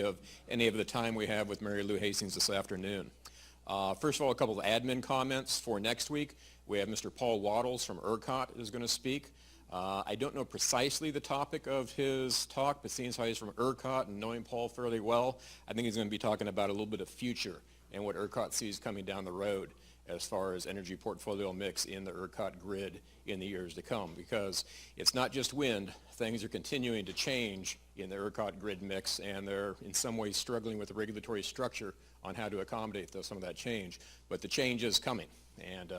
of any of the time we have with Marilu Hastings this afternoon. First of all, a couple of admin comments for next week. We have Mr. Paul Waddles from ERCOT is going to speak. I don't know precisely the topic of his talk, but seeing as how he's from ERCOT and knowing Paul fairly well, I think he's going to be talking about a little bit of future and what ERCOT sees coming down the road as far as energy portfolio mix in the ERCOT grid in the years to come, because it's not just wind. Things are continuing to change in the ERCOT grid mix, and they're in some ways struggling with the regulatory structure on how to accommodate some of that change. But the change is coming, and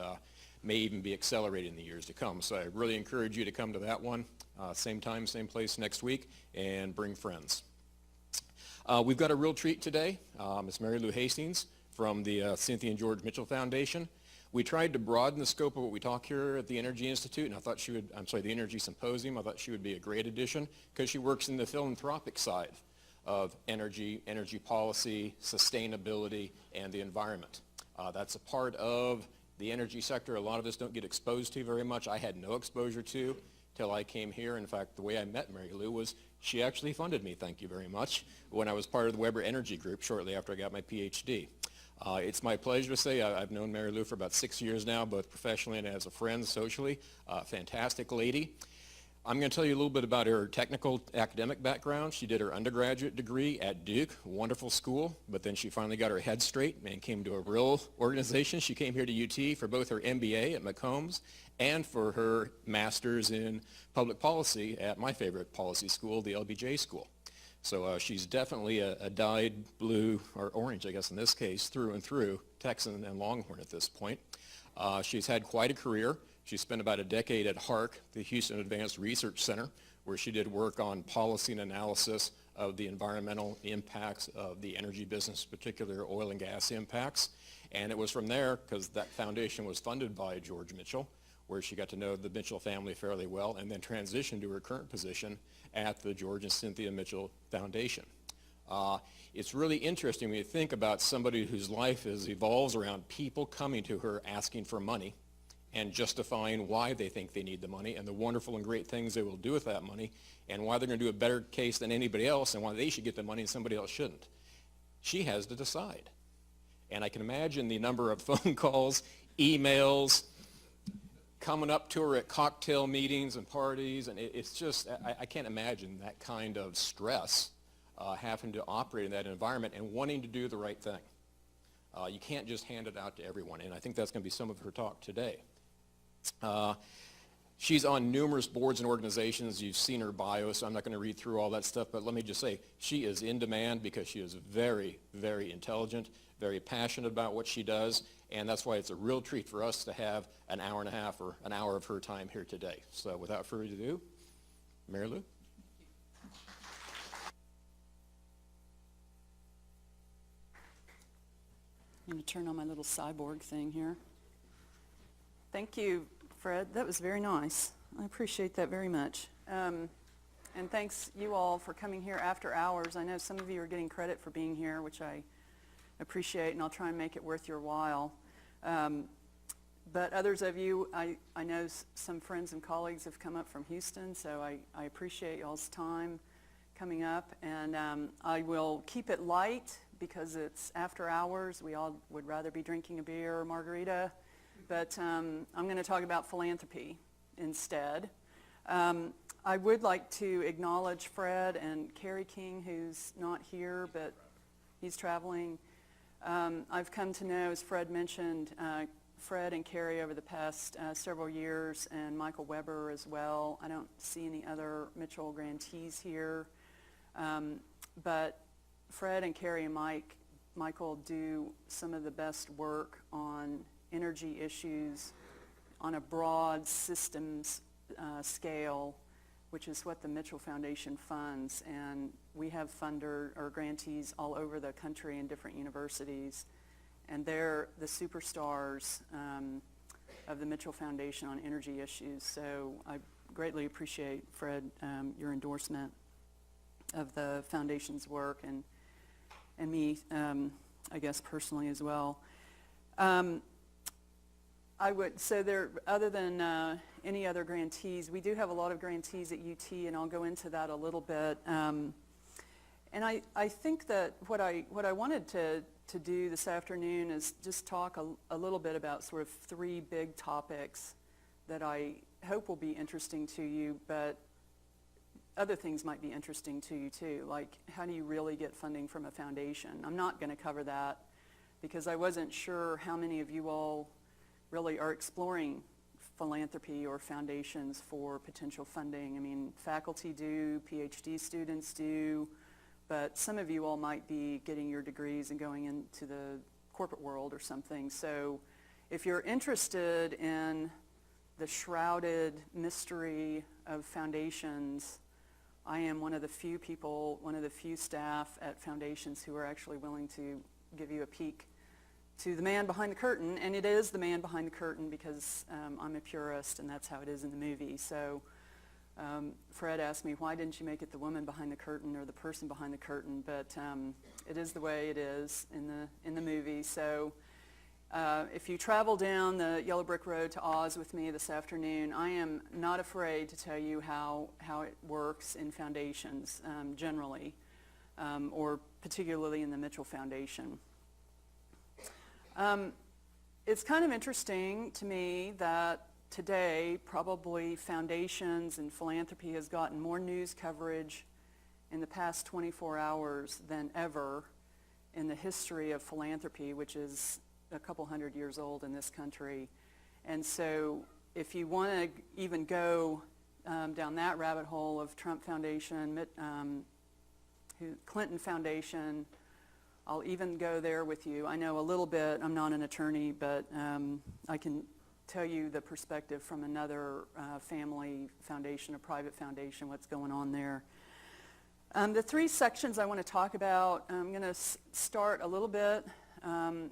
may even be accelerated in the years to come. So I really encourage you to come to that one, same time, same place next week, and bring friends. We've got a real treat today. Ms. Marilu Hastings from the Cynthia and George Mitchell Foundation. We tried to broaden the scope of what we talk here at the Energy Institute, and I thought she would, the Energy Symposium, I thought she would be a great addition because she works in the philanthropic side of energy policy, sustainability, and the environment. That's a part of the energy sector a lot of us don't get exposed to very much. I had no exposure to till I came here. In fact, the way I met Marilu was she actually funded me, thank you very much, when I was part of the Weber Energy Group shortly after I got my PhD. It's my pleasure to say I've known Marilu for about 6 years now, both professionally and as a friend socially. Fantastic lady. I'm going to tell you a little bit about her technical academic background. She did her undergraduate degree at Duke, wonderful school, but then she finally got her head straight and came to a real organization. She came here to UT for both her MBA at McCombs and for her master's in public policy at my favorite policy school, the LBJ school. So she's definitely a dyed blue, or orange, I guess in this case, through and through, Texan and Longhorn at this point. She's had quite a career. She spent about a decade at HARC, the Houston Advanced Research Center, where she did work on policy and analysis of the environmental impacts of the energy business, particularly oil and gas impacts. And it was from there, because that foundation was funded by George Mitchell, where she got to know the Mitchell family fairly well, and then transitioned to her current position at the George and Cynthia Mitchell Foundation. It's really interesting when you think about somebody whose life evolves around people coming to her asking for money and justifying why they think they need the money and the wonderful and great things they will do with that money and why they're going to do a better case than anybody else and why they should get the money and somebody else shouldn't. She has to decide. And I can imagine the number of phone calls, emails, coming up to her at cocktail meetings and parties, and it's just, I can't imagine that kind of stress having to operate in that environment and wanting to do the right thing. You can't just hand it out to everyone, and I think that's going to be some of her talk today. She's on numerous boards and organizations. You've seen her bio, so I'm not going to read through all that stuff, but let me just say, she is in demand because she is very, very intelligent, very passionate about what she does, and that's why it's a real treat for us to have an hour and a half or an hour of her time here today. So without further ado, Marilu. I'm going to turn on my little cyborg thing here. Thank you, Fred. That was very nice. I appreciate that very much. And thanks you all for coming here after hours. I know some of you are getting credit for being here, which I appreciate, and I'll try and make it worth your while. But others of you, I know some friends and colleagues have come up from Houston, so I appreciate y'all's time coming up. And I will keep it light because it's after hours. We all would rather be drinking a beer or margarita. But I'm going to talk about philanthropy instead. I would like to acknowledge Fred and Carrie King, who's not here, but he's traveling. I've come to know, as Fred mentioned, Fred and Carrie over the past several years, and Michael Weber as well. I don't see any other Mitchell grantees here. But Fred and Carrie and Michael do some of the best work on energy issues on a broad systems scale, which is what the Mitchell Foundation funds. And we have funder or grantees all over the country in different universities. And they're the superstars of the Mitchell Foundation on energy issues. So I greatly appreciate, Fred, your endorsement of the foundation's work and me, I guess, personally as well. Other than any other grantees, we do have a lot of grantees at UT, and I'll go into that a little bit. And I think that what I wanted to do this afternoon is just talk a little bit about sort of three big topics that I hope will be interesting to you, but other things might be interesting to you too, like how do you really get funding from a foundation? I'm not going to cover that because I wasn't sure how many of you all really are exploring philanthropy or foundations for potential funding. I mean, faculty do, PhD students do, but some of you all might be getting your degrees and going into the corporate world or something. So if you're interested in the shrouded mystery of foundations, I am one of the few people, one of the few staff at foundations who are actually willing to give you a peek to the man behind the curtain, and it is the man behind the curtain because I'm a purist and that's how it is in the movie. So Fred asked me, why didn't you make it the woman behind the curtain or the person behind the curtain? But it is the way it is in the movie. So if you travel down the yellow brick road to Oz with me this afternoon, I am not afraid to tell you how it works in foundations generally, or particularly in the Mitchell Foundation. It's kind of interesting to me that today probably foundations and philanthropy has gotten more news coverage in the past 24 hours than ever in the history of philanthropy, which is a couple hundred years old in this country. And so if you want to even go down that rabbit hole of Trump Foundation, Clinton Foundation, I'll even go there with you. I know a little bit, I'm not an attorney, but I can tell you the perspective from another family foundation, a private foundation, what's going on there. The three sections I want to talk about, I'm going to start a little bit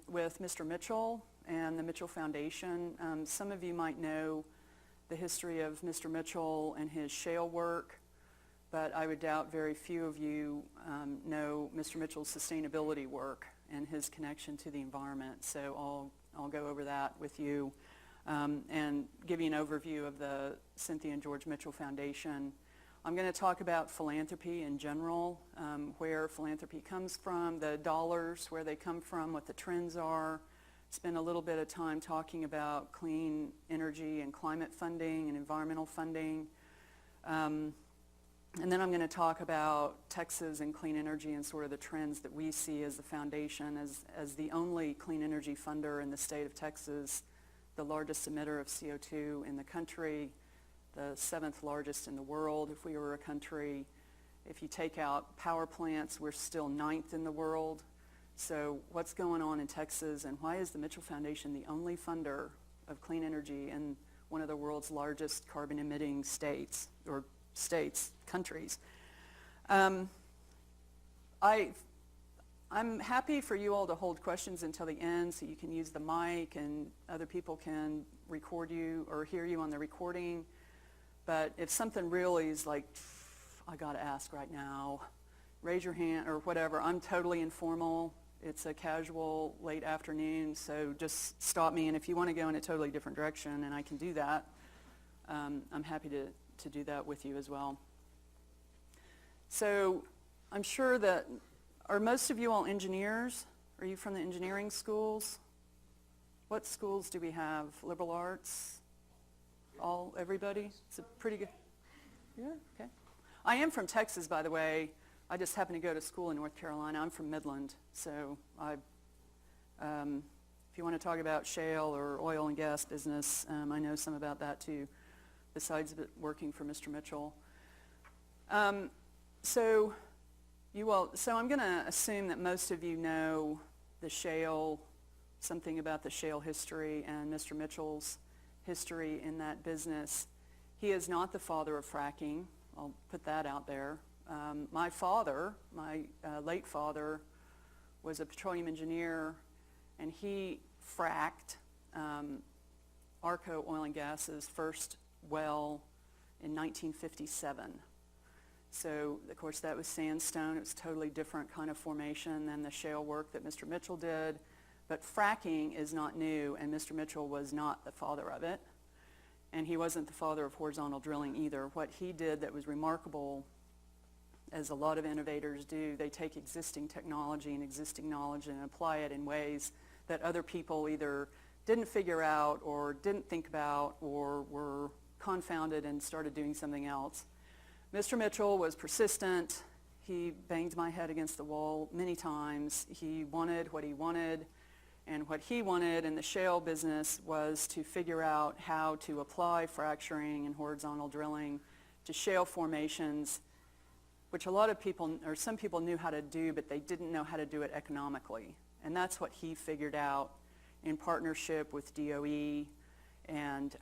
with Mr. Mitchell and the Mitchell Foundation. Some of you might know the history of Mr. Mitchell and his shale work, but I would doubt very few of you know Mr. Mitchell's sustainability work and his connection to the environment. So I'll go over that with you and give you an overview of the Cynthia and George Mitchell Foundation. I'm going to talk about philanthropy in general, where philanthropy comes from, the dollars, where they come from, what the trends are. Spend a little bit of time talking about clean energy and climate funding and environmental funding. And then I'm going to talk about Texas and clean energy and sort of the trends that we see as the foundation, as the only clean energy funder in the state of Texas, the largest emitter of CO2 in the country, the 7th largest in the world if we were a country. If you take out power plants, we're still 9th in the world. So what's going on in Texas, and why is the Mitchell Foundation the only funder of clean energy in one of the world's largest carbon emitting countries? I'm happy for you all to hold questions until the end so you can use the mic and other people can record you or hear you on the recording. But if something really is like, I got to ask right now, raise your hand or whatever. I'm totally informal. It's a casual late afternoon, so just stop me. And if you want to go in a totally different direction, and I can do that, I'm happy to do that with you as well. So I'm sure that, are most of you all engineers? Are you from the engineering schools? What schools do we have? Liberal arts? Everybody? It's a pretty good, yeah, okay. I am from Texas, by the way. I just happen to go to school in North Carolina. I'm from Midland, so if you want to talk about shale or oil and gas business, I know some about that too, besides working for Mr. Mitchell. So I'm going to assume that most of you know the shale, something about the shale history and Mr. Mitchell's history in that business. He is not the father of fracking. I'll put that out there. My father, my late father, was a petroleum engineer, and he fracked Arco Oil and Gas's first well in 1957. So, of course, that was sandstone. It was a totally different kind of formation than the shale work that Mr. Mitchell did. But fracking is not new, and Mr. Mitchell was not the father of it. And he wasn't the father of horizontal drilling either. What he did that was remarkable as a lot of innovators do. They take existing technology and existing knowledge and apply it in ways that other people either didn't figure out or didn't think about or were confounded and started doing something else. Mr. Mitchell was persistent. He banged my head against the wall many times. He wanted what he wanted, and what he wanted in the shale business was to figure out how to apply fracturing and horizontal drilling to shale formations, which a lot of people, or some people knew how to do, but they didn't know how to do it economically. And that's what he figured out in partnership with DOE and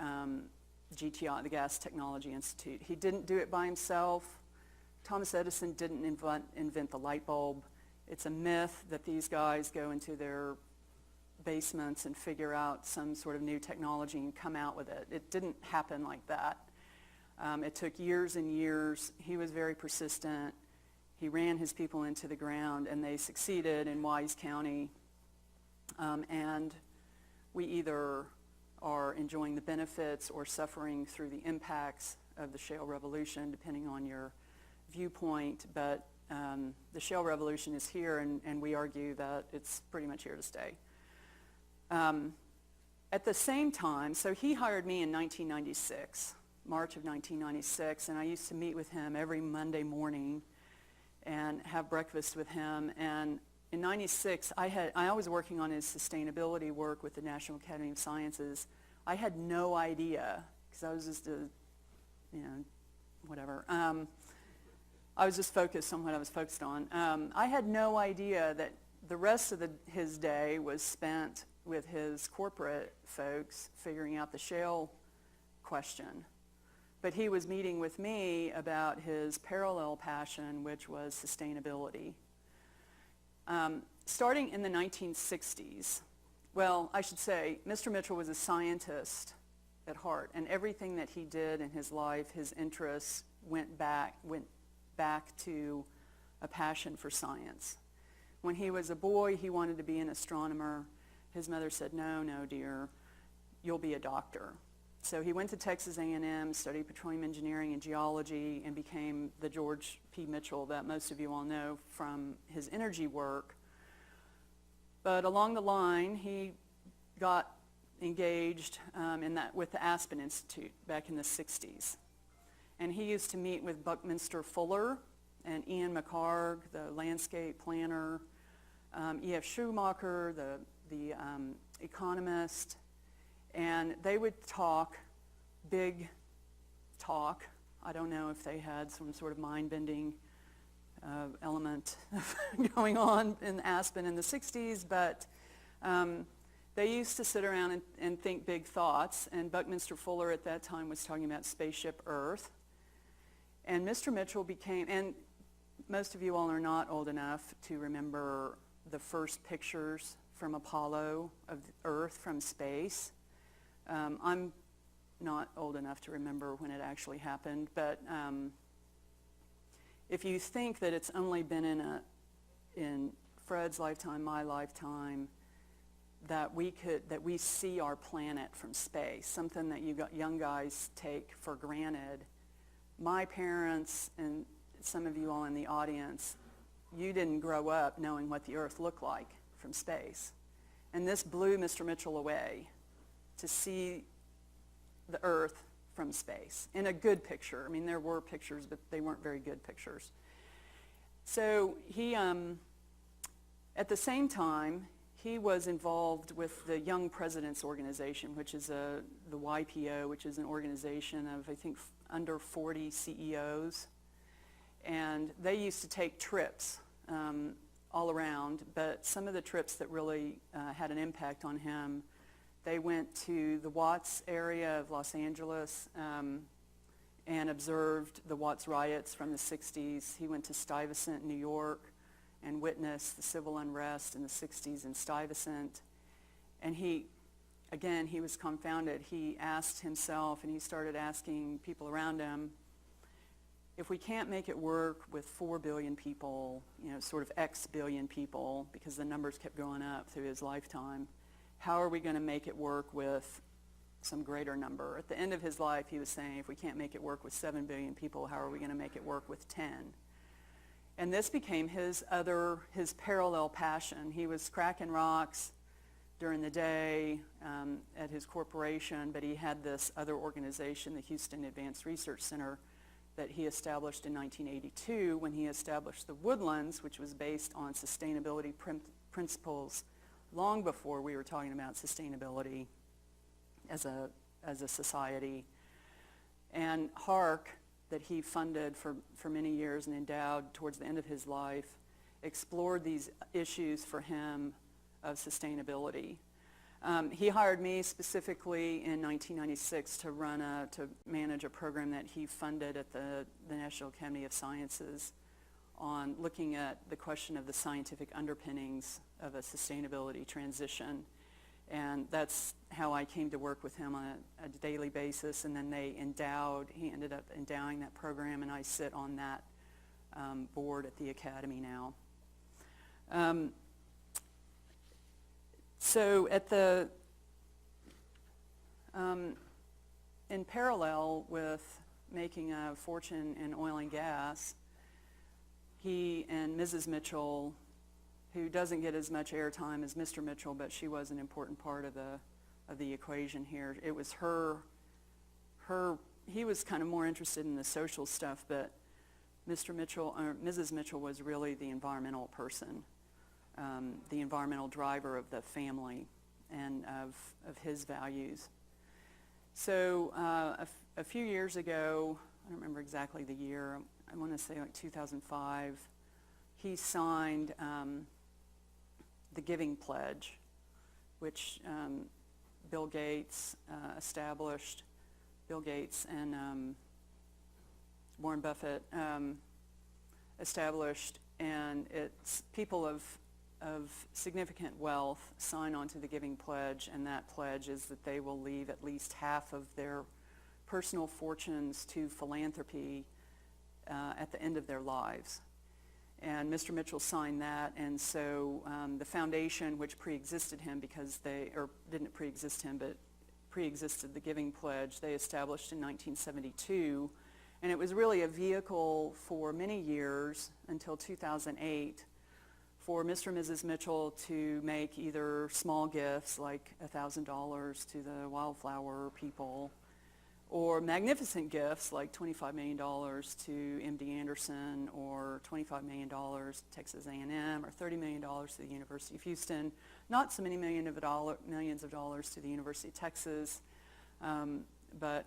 GTI, the Gas Technology Institute. He didn't do it by himself. Thomas Edison didn't invent the light bulb. It's a myth that these guys go into their basements and figure out some sort of new technology and come out with it. It didn't happen like that. It took years and years. He was very persistent. He ran his people into the ground, and they succeeded in Wise County. And we either are enjoying the benefits or suffering through the impacts of the shale revolution, depending on your viewpoint. But the shale revolution is here, and we argue that it's pretty much here to stay. At the same time, so he hired me in 1996, March of 1996, and I used to meet with him every Monday morning and have breakfast with him. And in 96, I was working on his sustainability work with the National Academy of Sciences. I had no idea, because I was just whatever. I was just focused on what I was focused on. I had no idea that the rest of his day was spent with his corporate folks figuring out the shale question. But he was meeting with me about his parallel passion, which was sustainability. Starting in the 1960s, well, I should say, Mr. Mitchell was a scientist at heart, and everything that he did in his life, his interests went back to a passion for science. When he was a boy, he wanted to be an astronomer. His mother said, no, dear, you'll be a doctor. So he went to Texas A&M, studied petroleum engineering and geology, and became the George P. Mitchell that most of you all know from his energy work. But along the line, he got engaged with the Aspen Institute back in the 60s. And he used to meet with Buckminster Fuller and Ian McHarg, the landscape planner, E.F. Schumacher, the economist, and they would talk, big talk. I don't know if they had some sort of mind-bending element going on in Aspen in the 60s, but they used to sit around and think big thoughts, and Buckminster Fuller at that time was talking about spaceship Earth. And Mr. Mitchell became, and most of you all are not old enough to remember the first pictures from Apollo of Earth from space. I'm not old enough to remember when it actually happened, but if you think that it's only been in Fred's lifetime, my lifetime, that we see our planet from space, something that young guys take for granted. My parents and some of you all in the audience, you didn't grow up knowing what the Earth looked like from space. And this blew Mr. Mitchell away to see the Earth from space in a good picture. I mean, there were pictures, but they weren't very good pictures. So he, at the same time, he was involved with the Young Presidents Organization, which is the YPO, which is an organization of, I think, under 40 CEOs. And they used to take trips all around, but some of the trips that really had an impact on him, they went to the Watts area of Los Angeles and observed the Watts riots from the 60s. He went to Stuyvesant, New York, and witnessed the civil unrest in the 60s in Stuyvesant. And he was confounded. He asked himself, and he started asking people around him, if we can't make it work with 4 billion people, sort of X billion people, because the numbers kept going up through his lifetime, how are we going to make it work with some greater number? At the end of his life, he was saying, if we can't make it work with 7 billion people, how are we going to make it work with 10? And this became his parallel passion. He was cracking rocks during the day at his corporation, but he had this other organization, the Houston Advanced Research Center, that he established in 1982 when he established the Woodlands, which was based on sustainability principles long before we were talking about sustainability as a society. And HARC, that he funded for many years and endowed towards the end of his life, explored these issues for him of sustainability. He hired me specifically in 1996 to manage a program that he funded at the National Academy of Sciences on looking at the question of the scientific underpinnings of a sustainability transition. And that's how I came to work with him on a daily basis. And then he ended up endowing that program, and I sit on that board at the Academy now. So in parallel with making a fortune in oil and gas, he and Mrs. Mitchell, who doesn't get as much airtime as Mr. Mitchell, but she was an important part of the equation here. It was he was kind of more interested in the social stuff, but Mrs. Mitchell was really the environmental person, the environmental driver of the family and of his values. So a few years ago, I don't remember exactly the year, I want to say like 2005, he signed the Giving Pledge, which Bill Gates established. Bill Gates and Warren Buffett established, and it's people of significant wealth sign on to the Giving Pledge, and that pledge is that they will leave at least half of their personal fortunes to philanthropy at the end of their lives. And Mr. Mitchell signed that, and so the foundation, which pre-existed him didn't pre-exist him, but pre-existed the Giving Pledge, they established in 1972, and it was really a vehicle for many years until 2008 for Mr. and Mrs. Mitchell to make either small gifts like $1,000 to the wildflower people, or magnificent gifts like $25 million to MD Anderson, or $25 million to Texas A&M, or $30 million to the University of Houston, not so many millions of dollars to the University of Texas. But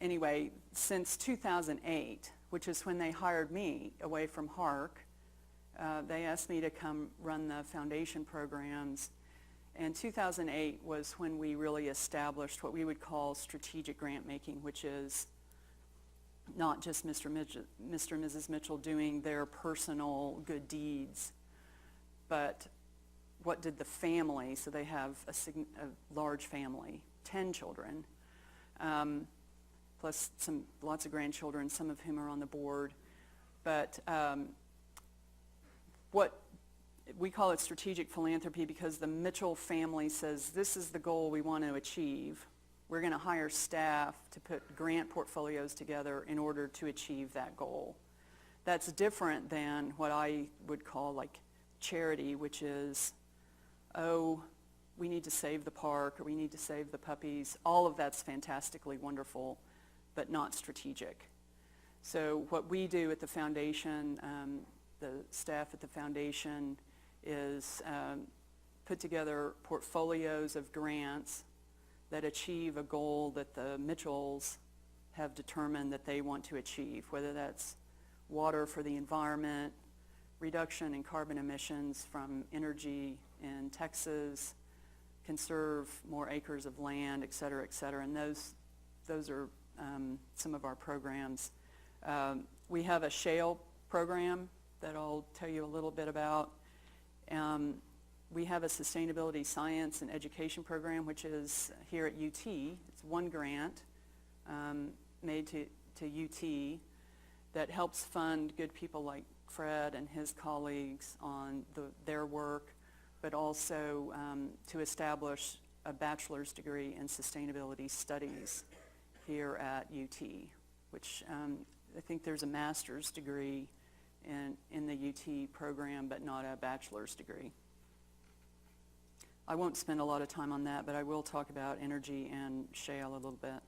anyway, since 2008, which is when they hired me away from HARC, they asked me to come run the foundation programs. And 2008 was when we really established what we would call strategic grant making, which is not just Mr. and Mrs. Mitchell doing their personal good deeds, but what did the family, so they have a large family, 10 children, plus lots of grandchildren, some of whom are on the board. But what we call it strategic philanthropy because the Mitchell family says, this is the goal we want to achieve. We're going to hire staff to put grant portfolios together in order to achieve that goal. That's different than what I would call like charity, which is, oh, we need to save the park, or we need to save the puppies. All of that's fantastically wonderful, but not strategic. So what we do at the foundation, the staff at the foundation, is put together portfolios of grants that achieve a goal that the Mitchells have determined that they want to achieve, whether that's water for the environment, reduction in carbon emissions from energy in Texas, conserve more acres of land, et cetera, et cetera. And those are some of our programs. We have a shale program that I'll tell you a little bit about. We have a sustainability science and education program, which is here at UT. It's one grant made to UT that helps fund good people like Fred and his colleagues on their work, but also to establish a bachelor's degree in sustainability studies here at UT, which I think there's a master's degree in the UT program, but not a bachelor's degree. I won't spend a lot of time on that, but I will talk about energy and shale a little bit.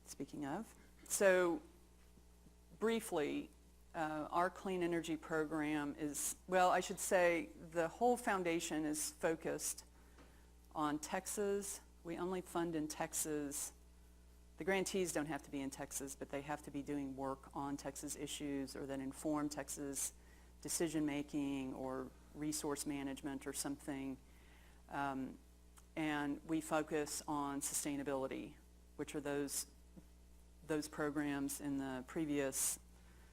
Speaking of, so briefly, our clean energy program is, well, I should say the whole foundation is focused on Texas. We only fund in Texas. The grantees don't have to be in Texas, but they have to be doing work on Texas issues or that inform Texas decision-making or resource management or something. And we focus on sustainability, which are those programs in the previous.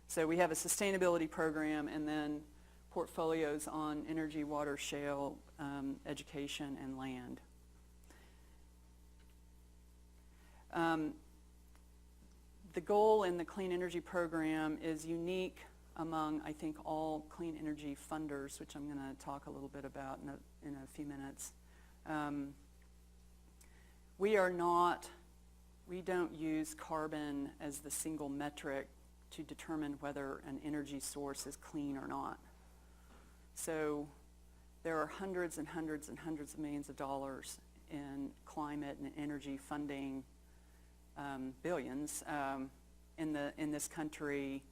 So we have a sustainability program and then portfolios on energy, water, shale, education, and land. The goal in the clean energy program is unique among, I think, all clean energy funders, which I'm going to talk a little bit about in a few minutes. We don't use carbon as the single metric to determine whether an energy source is clean or not. So there are hundreds and hundreds and hundreds of millions of dollars in climate and energy funding, billions, in this country,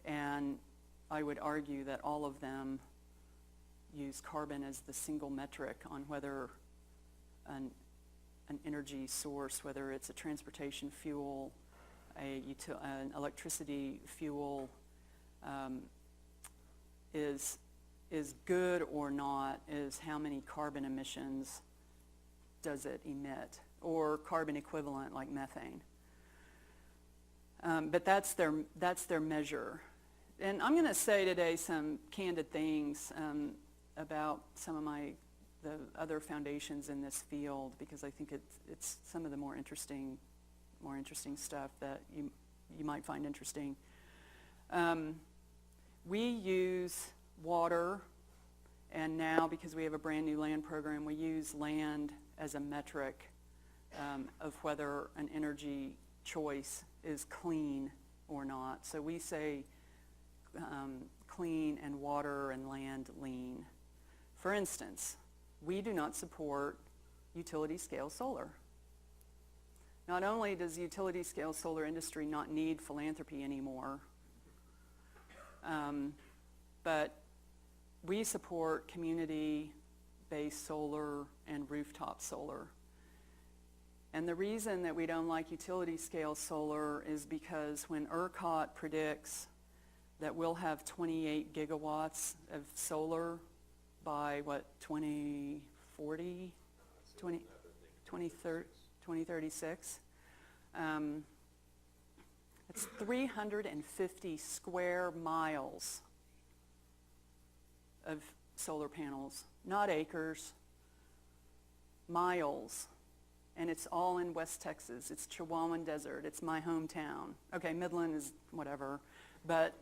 and I would argue that all of them use carbon as the single metric on whether an energy source, whether it's a transportation fuel, an electricity fuel, is good or not, is how many carbon emissions does it emit, or carbon equivalent like methane. But that's their measure. And I'm going to say today some candid things about some of the other foundations in this field, because I think it's some of the more interesting stuff that you might find interesting. We use water, and now because we have a brand new land program, we use land as a metric of whether an energy choice is clean or not. So we say clean and water and land lean. For instance, we do not support utility scale solar. Not only does the utility scale solar industry not need philanthropy anymore, but we support community-based solar and rooftop solar. And the reason that we don't like utility scale solar is because when ERCOT predicts that we'll have 28 gigawatts of solar by 2040, 2036, it's 350 square miles of solar panels, not acres, miles. And it's all in West Texas. It's Chihuahuan Desert. It's my hometown. Okay, Midland is whatever. But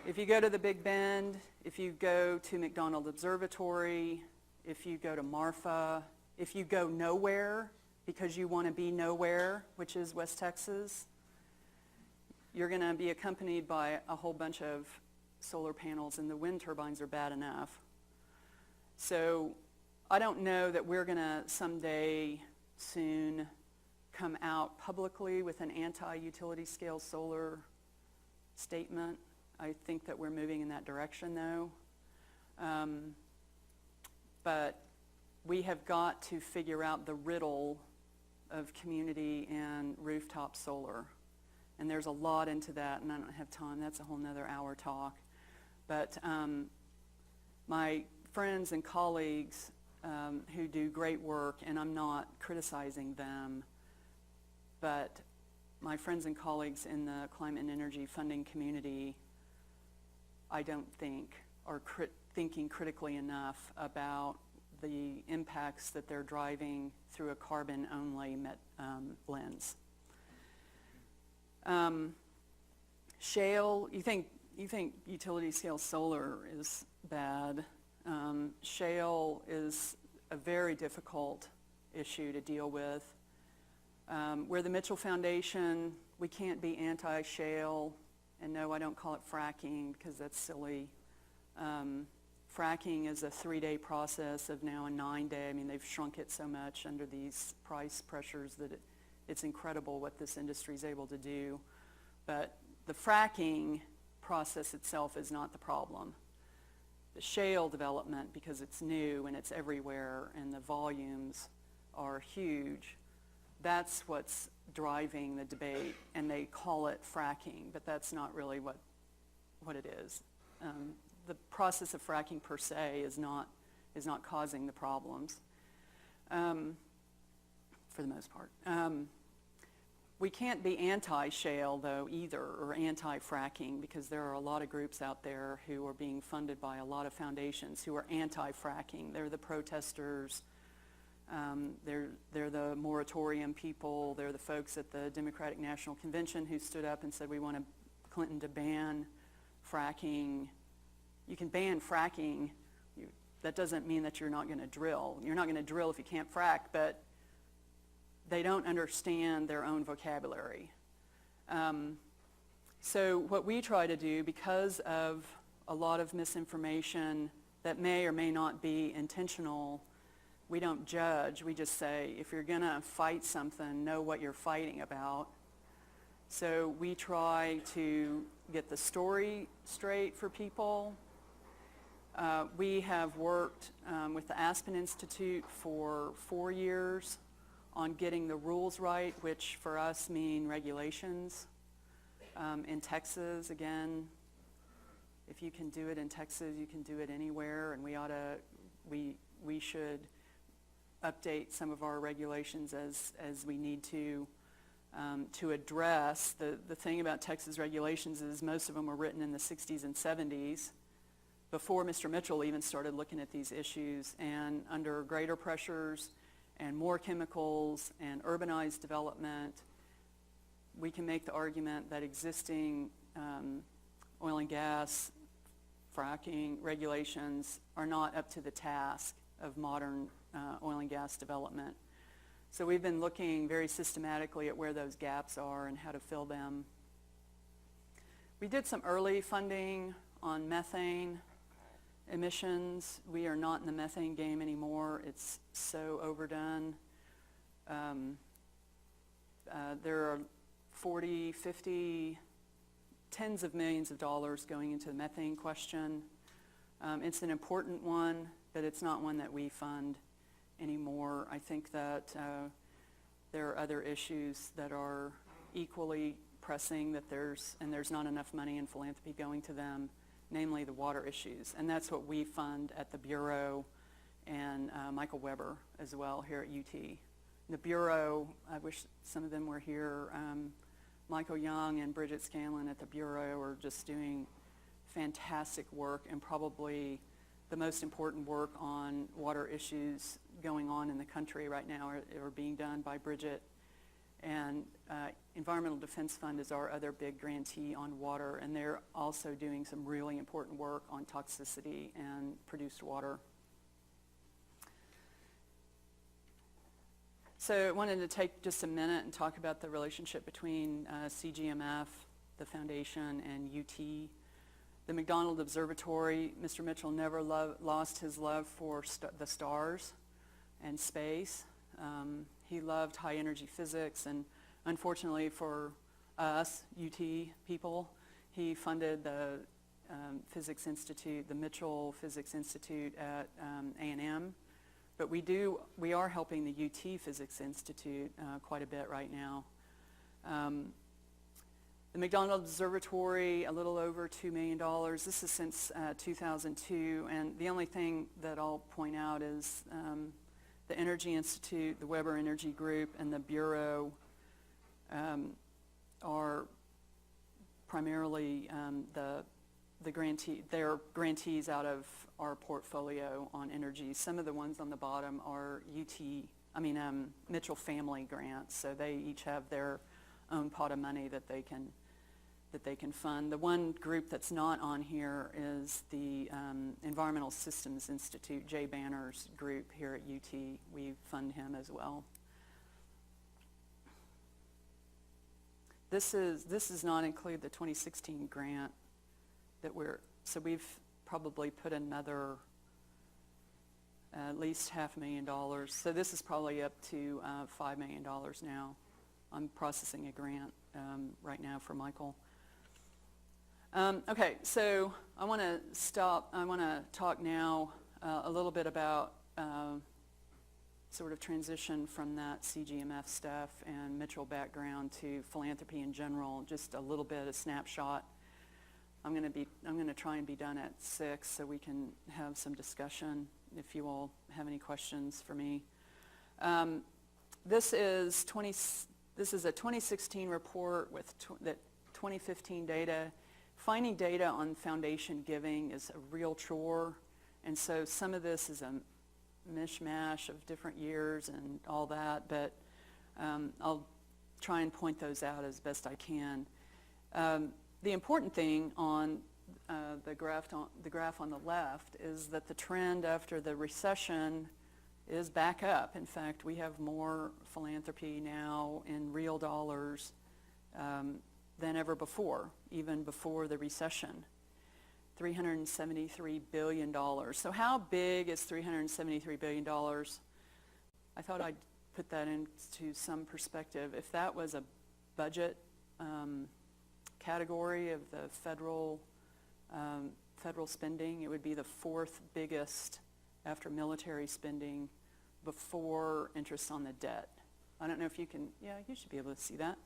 if you go to the Big Bend, if you go to McDonald Observatory, if you go to Marfa, if you go nowhere because you want to be nowhere, which is West Texas, you're going to be accompanied by a whole bunch of solar panels, and the wind turbines are bad enough. So I don't know that we're going to someday soon come out publicly with an anti-utility scale solar statement. I think that we're moving in that direction, though. But we have got to figure out the riddle of community and rooftop solar. And there's a lot into that, and I don't have time. That's a whole nother hour talk. But my friends and colleagues who do great work, and I'm not criticizing them, but my friends and colleagues in the climate and energy funding community, I don't think are thinking critically enough about the impacts that they're driving through a carbon-only lens. Shale, you think utility scale solar is bad. Shale is a very difficult issue to deal with. We're the Mitchell Foundation. We can't be anti-shale, and no, I don't call it fracking because that's silly. Fracking is a 3-day process of now a 9-day. I mean, they've shrunk it so much under these price pressures that it's incredible what this industry is able to do. But the fracking process itself is not the problem. The shale development, because it's new and it's everywhere and the volumes are huge, that's what's driving the debate, and they call it fracking, but that's not really what it is. The process of fracking per se is not causing the problems, for the most part. We can't be anti-shale, though, either, or anti-fracking, because there are a lot of groups out there who are being funded by a lot of foundations who are anti-fracking. They're the protesters. They're the moratorium people. They're the folks at the Democratic National Convention who stood up and said we want Clinton to ban fracking. You can ban fracking. That doesn't mean that you're not going to drill. You're not going to drill if you can't frack, but they don't understand their own vocabulary. So what we try to do, because of a lot of misinformation that may or may not be intentional, we don't judge. We just say, if you're going to fight something, know what you're fighting about. So we try to get the story straight for people. We have worked with the Aspen Institute for 4 years on getting the rules right, which for us mean regulations. In Texas, again, if you can do it in Texas, you can do it anywhere, and we should update some of our regulations as we need to address. The thing about Texas regulations is most of them were written in the 60s and 70s, before Mr. Mitchell even started looking at these issues, and under greater pressures and more chemicals and urbanized development, we can make the argument that existing oil and gas fracking regulations are not up to the task of modern oil and gas development. So we've been looking very systematically at where those gaps are and how to fill them. We did some early funding on methane emissions. We are not in the methane game anymore. It's so overdone. There are 40, 50, tens of millions of dollars going into the methane question. It's an important one, but it's not one that we fund anymore. I think that there are other issues that are equally pressing, that there's not enough money in philanthropy going to them, namely the water issues. And that's what we fund at the Bureau and Michael Weber as well here at UT. The Bureau, I wish some of them were here. Michael Young and Bridget Scanlon at the Bureau are just doing fantastic work, and probably the most important work on water issues going on in the country right now are being done by Bridget. And Environmental Defense Fund is our other big grantee on water, and they're also doing some really important work on toxicity and produced water. So I wanted to take just a minute and talk about the relationship between CGMF, the foundation, and UT. The McDonald Observatory, Mr. Mitchell never lost his love for the stars and space. He loved high energy physics, and unfortunately for us, UT people, he funded the Physics Institute, the Mitchell Physics Institute at A&M. But we are helping the UT Physics Institute quite a bit right now. The McDonald Observatory, a little over $2 million. This is since 2002, and the only thing that I'll point out is the Energy Institute, the Weber Energy Group, and the Bureau are primarily they're grantees out of our portfolio on energy. Some of the ones on the bottom are Mitchell family grants, so they each have their own pot of money that they can fund. The one group that's not on here is the Environmental Systems Institute, Jay Banner's group here at UT. We fund him as well. this does not include the 2016 grant that so we've probably put another at least $500,000. So this is probably up to $5 million now. I'm processing a grant right now for Michael. Okay, so I want to talk now a little bit about sort of transition from that CGMF stuff and Mitchell background to philanthropy in general, just a little bit, a snapshot. I'm going to try and be done at 6 so we can have some discussion if you all have any questions for me. This is a 2016 report with that 2015 data. Finding data on foundation giving is a real chore, and so some of this is a mishmash of different years and all that, but I'll try and point those out as best I can. The important thing on the graph on the left is that the trend after the recession is back up. In fact, we have more philanthropy now in real dollars than ever before, even before the recession. $373 billion. So how big is $373 billion? I thought I'd put that into some perspective. If that was a budget category of the federal spending, it would be the 4th biggest after military spending before interest on the debt. I don't know if you can, yeah, you should be able to see that.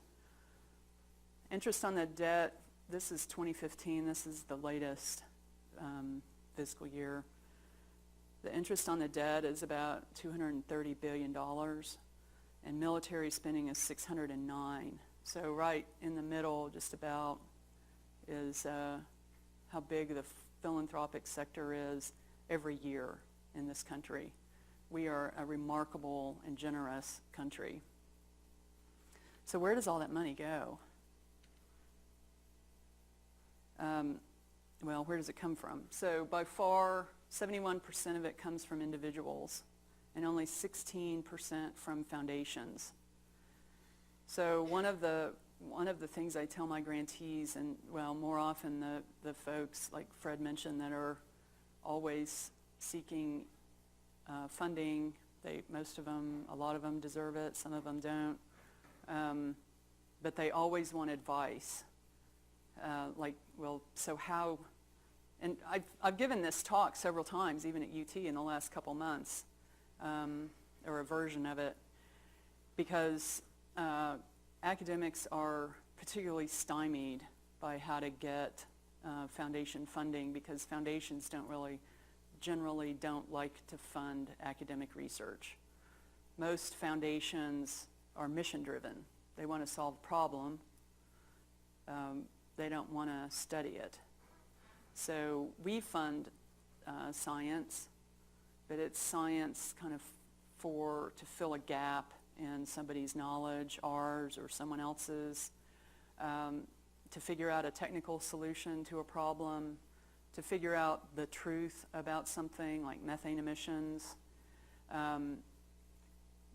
Interest on the debt, this is 2015, this is the latest fiscal year. The interest on the debt is about $230 billion, and military spending is 609. So right in the middle, just about, is how big the philanthropic sector is every year in this country. We are a remarkable and generous country. So where does all that money go? Well, where does it come from? So by far, 71% of it comes from individuals and only 16% from foundations. So one of the things I tell my grantees, and well, more often the folks like Fred mentioned that are always seeking funding, most of them, a lot of them deserve it, some of them don't, but they always want advice. So how, and I've given this talk several times, even at UT in the last couple months, or a version of it, because academics are particularly stymied by how to get foundation funding, because foundations generally don't like to fund academic research. Most foundations are mission driven. They want to solve a problem. They don't want to study it. So we fund science, but it's science kind of to fill a gap in somebody's knowledge, ours or someone else's, to figure out a technical solution to a problem, to figure out the truth about something like methane emissions.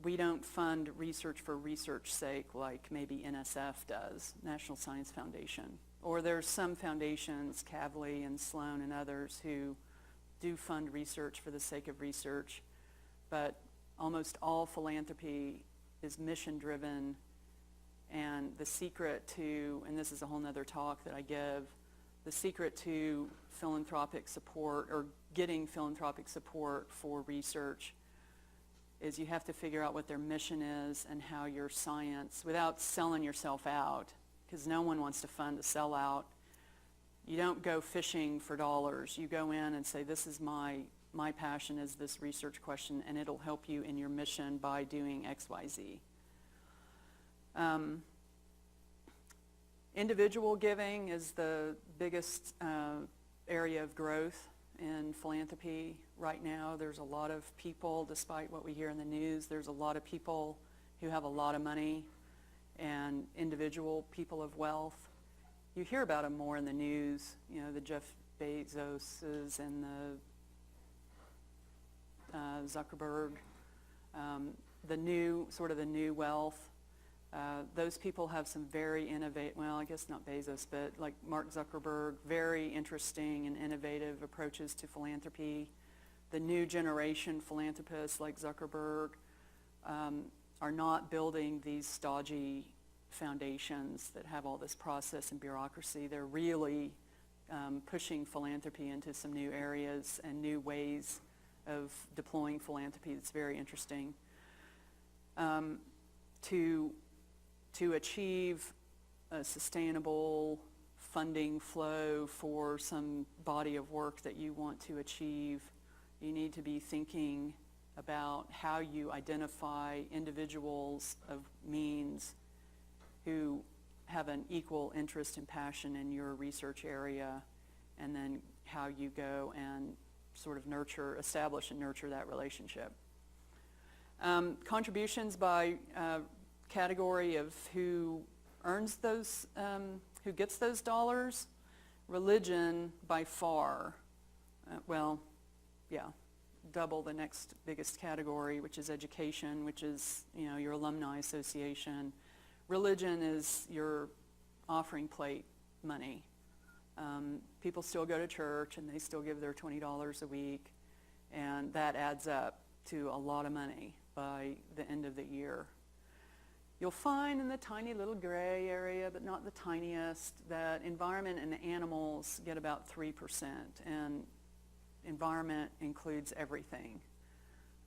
We don't fund research for research's sake like maybe NSF does, National Science Foundation. Or there's some foundations, Kavli and Sloan and others, who do fund research for the sake of research, but almost all philanthropy is mission-driven, and the secret to, and this is a whole nother talk that I give, the secret to philanthropic support or getting philanthropic support for research is you have to figure out what their mission is and how your science, without selling yourself out, because no one wants to fund a sellout. You don't go fishing for dollars. You go in and say, this is my passion is this research question, and it'll help you in your mission by doing X, Y, Z. Individual giving is the biggest area of growth in philanthropy right now. There's a lot of people, despite what we hear in the news, there's a lot of people who have a lot of money and individual people of wealth. You hear about them more in the news, the Jeff Bezoses and the Zuckerberg, the new wealth. Those people have some very innovative, well, I guess not Bezos, but like Mark Zuckerberg, very interesting and innovative approaches to philanthropy. The new generation philanthropists like Zuckerberg are not building these stodgy foundations that have all this process and bureaucracy. They're really pushing philanthropy into some new areas and new ways of deploying philanthropy that's very interesting. To achieve a sustainable funding flow for some body of work that you want to achieve, you need to be thinking about how you identify individuals of means who have an equal interest and passion in your research area, and then how you go and sort of establish and nurture that relationship. Contributions by category of who earns those, who gets those dollars. Religion by far, double the next biggest category, which is education, which is, your alumni association. Religion is your offering plate money. People still go to church and they still give their $20 a week, and that adds up to a lot of money by the end of the year. You'll find in the tiny little gray area, but not the tiniest, that environment and animals get about 3%, and environment includes everything.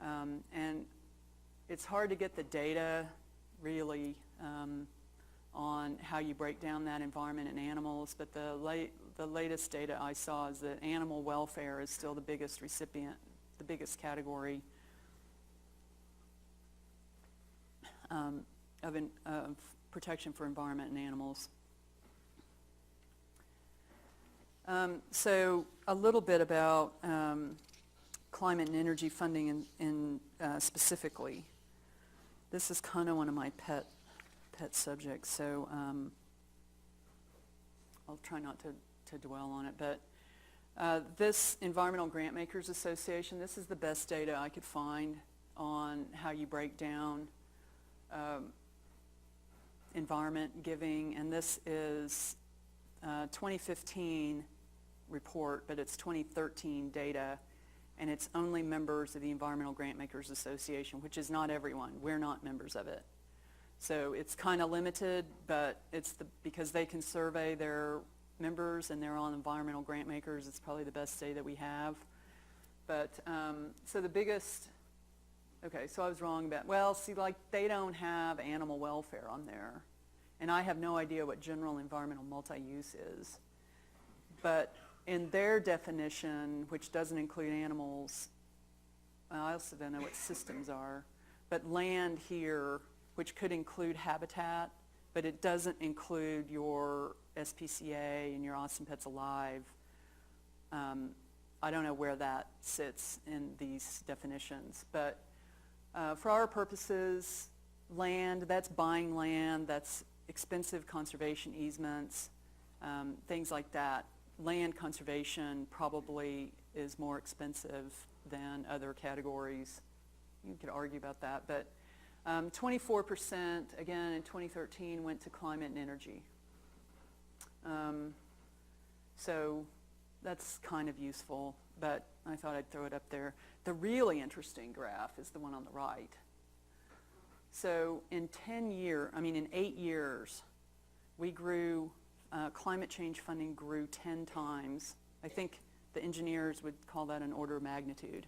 And it's hard to get the data really on how you break down that environment and animals, but the latest data I saw is that animal welfare is still the biggest recipient, the biggest category of protection for environment and animals. So a little bit about climate and energy funding in specifically. This is kind of one of my pet subjects, so I'll try not to dwell on it. But this Environmental Grantmakers Association, this is the best data I could find on how you break down environment giving, and this is 2015 report, but it's 2013 data, and it's only members of the Environmental Grantmakers Association, which is not everyone. We're not members of it. So it's kind of limited, but because they can survey their members and they're on Environmental Grantmakers, it's probably the best data that we have. But so the biggest, okay, so I was wrong about, they don't have animal welfare on there. And I have no idea what general environmental multi-use is. But in their definition, which doesn't include animals, I also don't know what systems are, but land here, which could include habitat, but it doesn't include your SPCA and your Awesome Pets Alive. I don't know where that sits in these definitions, but for our purposes, land, that's buying land, that's expensive conservation easements, things like that. Land conservation probably is more expensive than other categories. You could argue about that, but 24%, again, in 2013 went to climate and energy. So that's kind of useful, but I thought I'd throw it up there. The really interesting graph is the one on the right. So in 8 years, we grew, climate change funding grew 10 times. I think the engineers would call that an order of magnitude.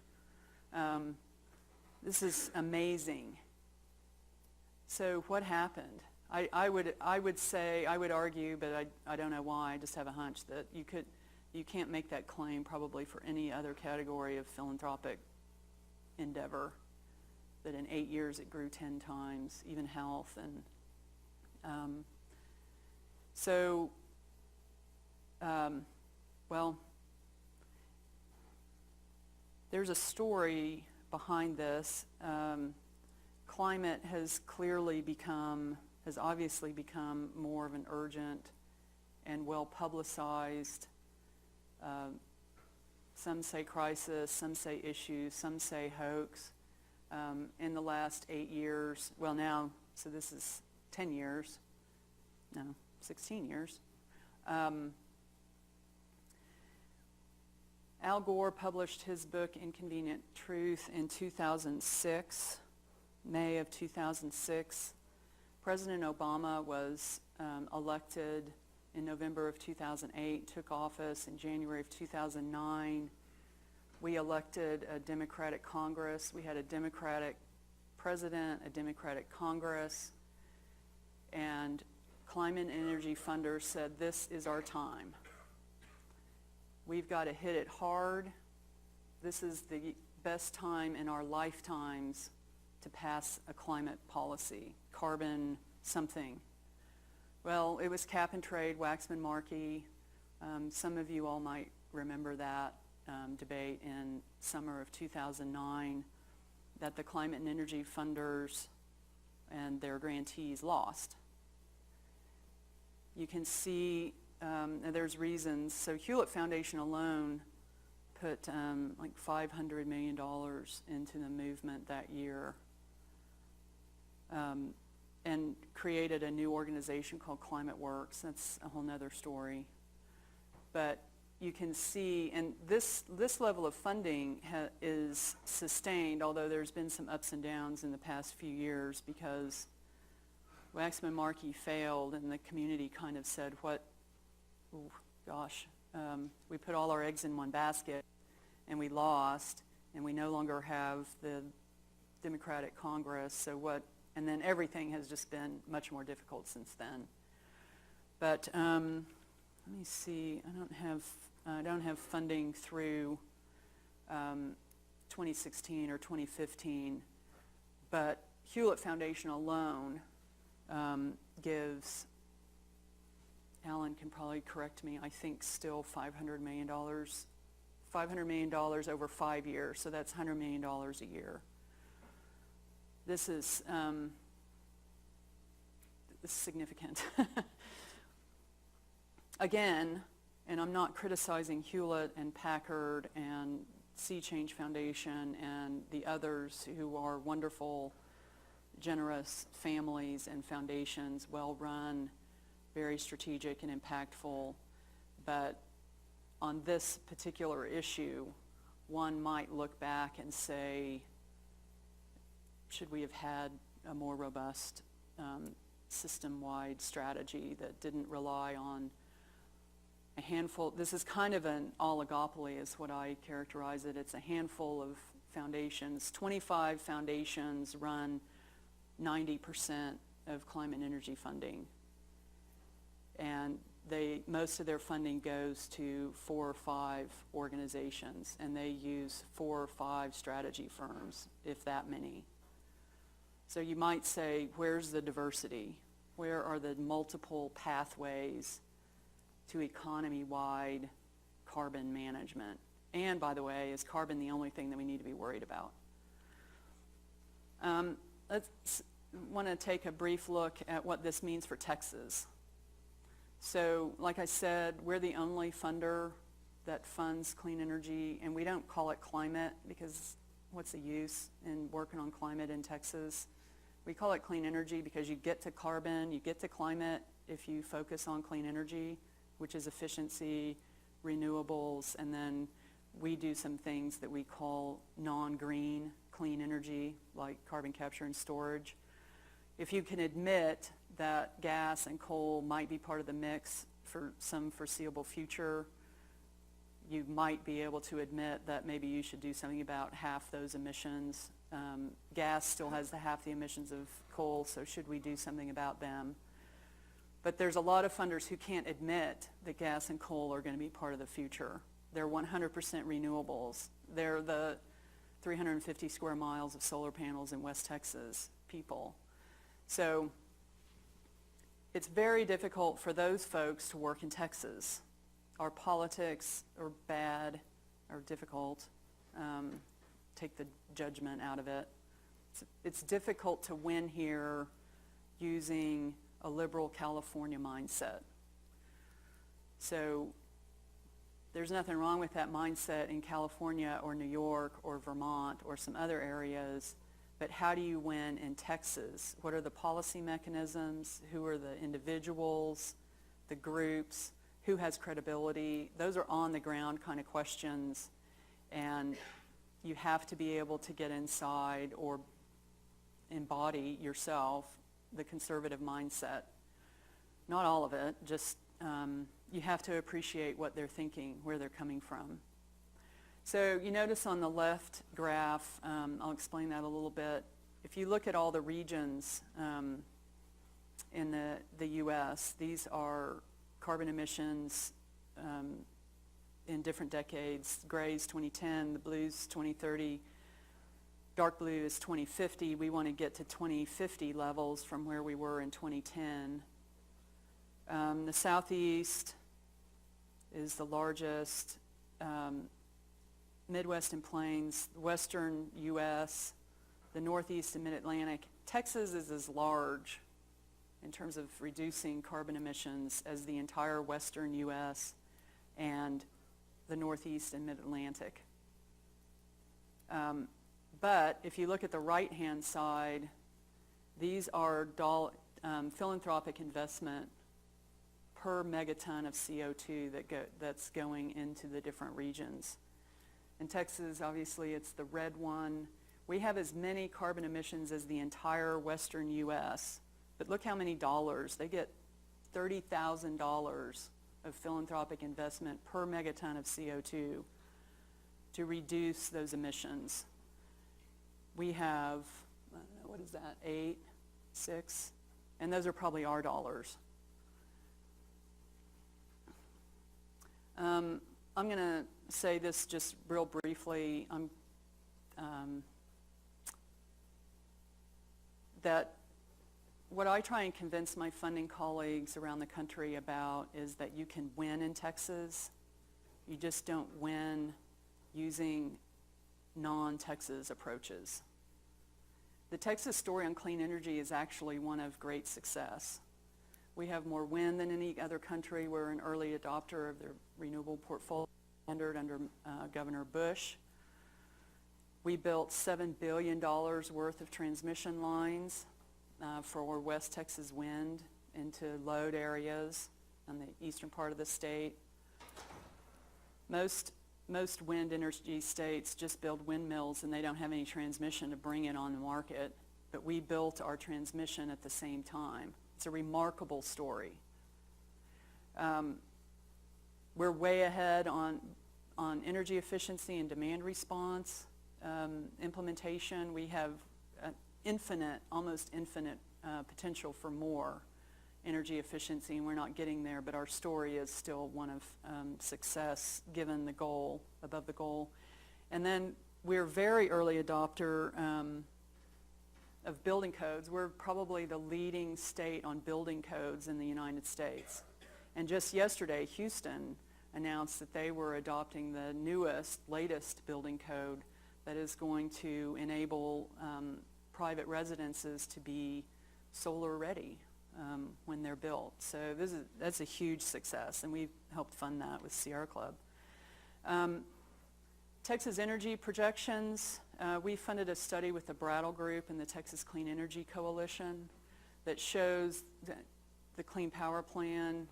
This is amazing. So what happened? I would argue, but I don't know why, I just have a hunch that you can't make that claim probably for any other category of philanthropic endeavor, that in 8 years it grew 10 times, even health. And there's a story behind this. Climate has obviously become more of an urgent and well-publicized, some say crisis, some say issues, some say hoax, in the last 8 years. Well, now, so this is 10 years, no, 16 years. Al Gore published his book, Inconvenient Truth, in 2006, May of 2006. President Obama was elected in November of 2008, took office in January of 2009. We elected a Democratic Congress. We had a Democratic president, a Democratic Congress, and climate and energy funders said, this is our time. We've got to hit it hard. This is the best time in our lifetimes to pass a climate policy, carbon something. Well, it was cap and trade, Waxman-Markey. Some of you all might remember that debate in summer of 2009 that the climate and energy funders and their grantees lost. You can see there's reasons. So Hewlett Foundation alone put like $500 million into the movement that year and created a new organization called Climate Works. That's a whole nother story. But you can see, and this level of funding is sustained, although there's been some ups and downs in the past few years because Waxman-Markey failed and the community kind of said, we put all our eggs in one basket and we lost and we no longer have the Democratic Congress, so what? And then everything has just been much more difficult since then. But let me see, I don't have funding through 2016 or 2015, but Hewlett Foundation alone gives, Alan can probably correct me, I think still $500 million over 5 years, so that's $100 million a year. This is significant. Again, and I'm not criticizing Hewlett and Packard and Sea Change Foundation and the others who are wonderful, generous families and foundations, well-run, very strategic and impactful. But on this particular issue, one might look back and say, should we have had a more robust system-wide strategy that didn't rely on a handful? This is kind of an oligopoly is what I characterize it. It's a handful of foundations. 25 foundations run 90% of climate and energy funding. And most of their funding goes to 4 or 5 organizations, and they use 4 or 5 strategy firms, if that many. So you might say, where's the diversity? Where are the multiple pathways to economy-wide carbon management? And by the way, is carbon the only thing that we need to be worried about? Let's want to take a brief look at what this means for Texas. So like I said, we're the only funder that funds clean energy, and we don't call it climate because what's the use in working on climate in Texas? We call it clean energy because you get to carbon, you get to climate if you focus on clean energy, which is efficiency, renewables, and then we do some things that we call non-green clean energy, like carbon capture and storage. If you can admit that gas and coal might be part of the mix for some foreseeable future, you might be able to admit that maybe you should do something about half those emissions. Gas still has half the emissions of coal, so should we do something about them? But there's a lot of funders who can't admit that gas and coal are going to be part of the future. They're 100% renewables. They're the 350 square miles of solar panels in West Texas people. So it's very difficult for those folks to work in Texas. Our politics are bad, or difficult. Take the judgment out of it. It's difficult to win here using a liberal California mindset. So there's nothing wrong with that mindset in California or New York or Vermont or some other areas, but how do you win in Texas? What are the policy mechanisms? Who are the individuals, the groups? Who has credibility? Those are on-the-ground kind of questions, and you have to be able to get inside or embody yourself the conservative mindset. Not all of it, just you have to appreciate what they're thinking, where they're coming from. So you notice on the left graph, I'll explain that a little bit. If you look at all the regions in the U.S., these are carbon emissions in different decades. Gray is 2010, the blue's 2030, dark blue is 2050. We want to get to 2050 levels from where we were in 2010. The southeast is the largest. Midwest and Plains, western U.S., the northeast and mid-Atlantic. Texas is as large in terms of reducing carbon emissions as the entire western U.S. and the northeast and mid-Atlantic. But if you look at the right-hand side, these are philanthropic investment per megaton of CO2 that's going into the different regions. In Texas, obviously, it's the red one. We have as many carbon emissions as the entire western U.S., but look how many dollars. They get $30,000 of philanthropic investment per megaton of CO2 to reduce those emissions. We have, I don't know, what is that, 8, 6? And those are probably our dollars. I'm going to say this just real briefly. That what I try and convince my funding colleagues around the country about is that you can win in Texas. You just don't win using non-Texas approaches. The Texas story on clean energy is actually one of great success. We have more wind than any other country. We're an early adopter of the renewable portfolio standard under Governor Bush. We built $7 billion worth of transmission lines for West Texas wind into load areas on the eastern part of the state. Most wind energy states just build windmills and they don't have any transmission to bring it on the market, but we built our transmission at the same time. It's a remarkable story. We're way ahead on energy efficiency and demand response implementation. We have almost infinite potential for more energy efficiency, and we're not getting there, but our story is still one of success given the goal, above the goal. And then we're very early adopter of building codes. We're probably the leading state on building codes in the United States. And just yesterday, Houston announced that they were adopting the latest building code that is going to enable private residences to be solar ready when they're built. So that's a huge success, and we've helped fund that with Sierra Club. Texas energy projections. We funded a study with the Brattle Group and the Texas Clean Energy Coalition that shows that the Clean Power Plan,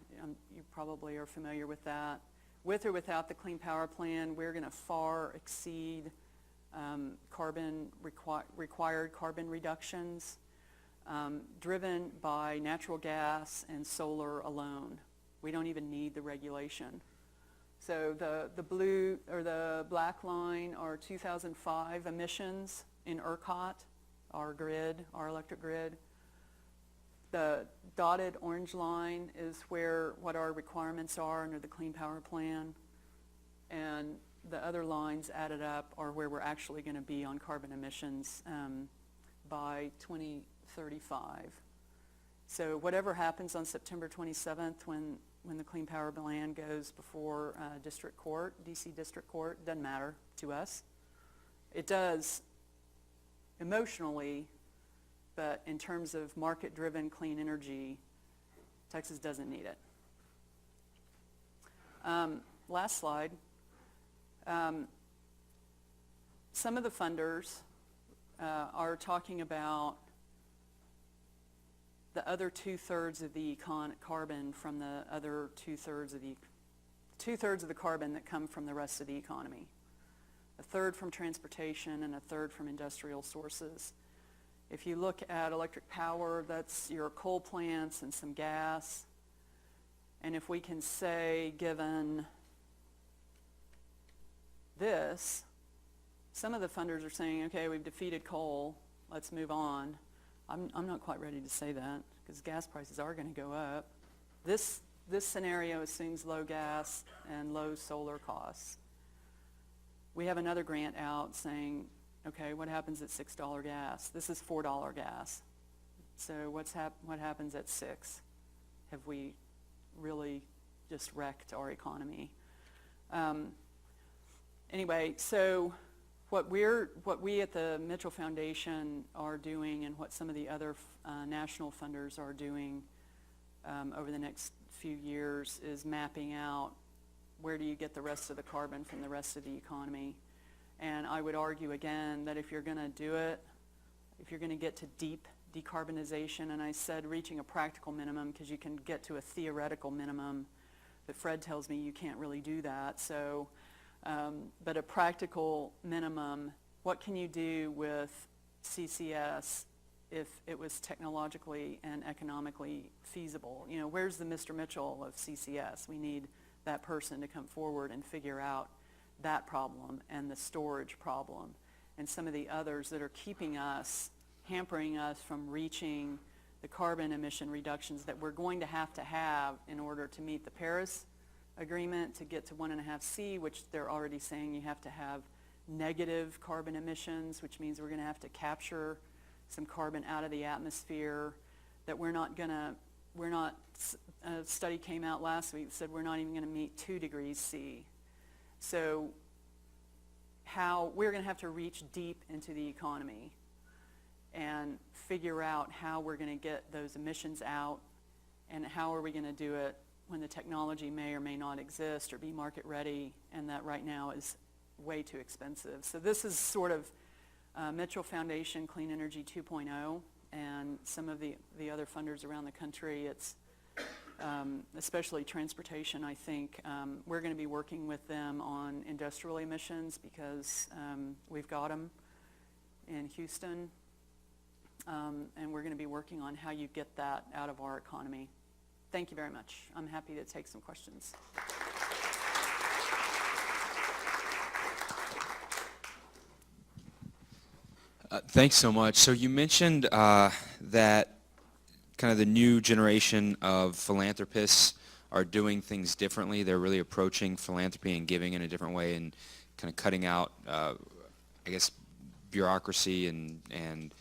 you probably are familiar with that. With or without the Clean Power Plan, we're going to far exceed required carbon reductions driven by natural gas and solar alone. We don't even need the regulation. So the blue or the black line are 2005 emissions in ERCOT, our grid, our electric grid. The dotted orange line is what our requirements are under the Clean Power Plan, and the other lines added up are where we're actually going to be on carbon emissions by 2035. So whatever happens on September 27th when the Clean Power Plan goes before district court, DC District Court, doesn't matter to us. It does emotionally, but in terms of market-driven clean energy, Texas doesn't need it. Last slide. Some of the funders are talking about the other 2/3 of the carbon from the other 2/3 of the carbon that come from the rest of the economy. 1/3 from transportation and 1/3 from industrial sources. If you look at electric power, that's your coal plants and some gas. And if we can say, given this, some of the funders are saying, okay, we've defeated coal, let's move on. I'm not quite ready to say that because gas prices are going to go up. This scenario assumes low gas and low solar costs. We have another grant out saying, okay, what happens at $6 gas? This is $4 gas. So what happens at $6? Have we really just wrecked our economy? Anyway, so what we at the Mitchell Foundation are doing and what some of the other national funders are doing over the next few years is mapping out where do you get the rest of the carbon from the rest of the economy. And I would argue again that if you're going to do it, if you're going to get to deep decarbonization, and I said reaching a practical minimum because you can get to a theoretical minimum, but Fred tells me you can't really do that. So, but a practical minimum, what can you do with CCS if it was technologically and economically feasible? You know, where's the Mr. Mitchell of CCS? We need that person to come forward and figure out that problem and the storage problem and some of the others that are keeping us, hampering us from reaching the carbon emission reductions that we're going to have in order to meet the Paris Agreement to get to 1.5C, which they're already saying you have to have negative carbon emissions, which means we're going to have to capture some carbon out of the atmosphere, that a study came out last week that said we're not even going to meet 2 degrees C. So we're going to have to reach deep into the economy and figure out how we're going to get those emissions out and how are we going to do it when the technology may or may not exist or be market ready, and that right now is way too expensive. So this is sort of Mitchell Foundation Clean Energy 2.0, and some of the other funders around the country. It's especially transportation, I think. We're going to be working with them on industrial emissions because we've got them in Houston, and we're going to be working on how you get that out of our economy. Thank you very much. I'm happy to take some questions. Thanks so much. So you mentioned that kind of the new generation of philanthropists are doing things differently. They're really approaching philanthropy and giving in a different way and kind of cutting out, I guess, bureaucracy and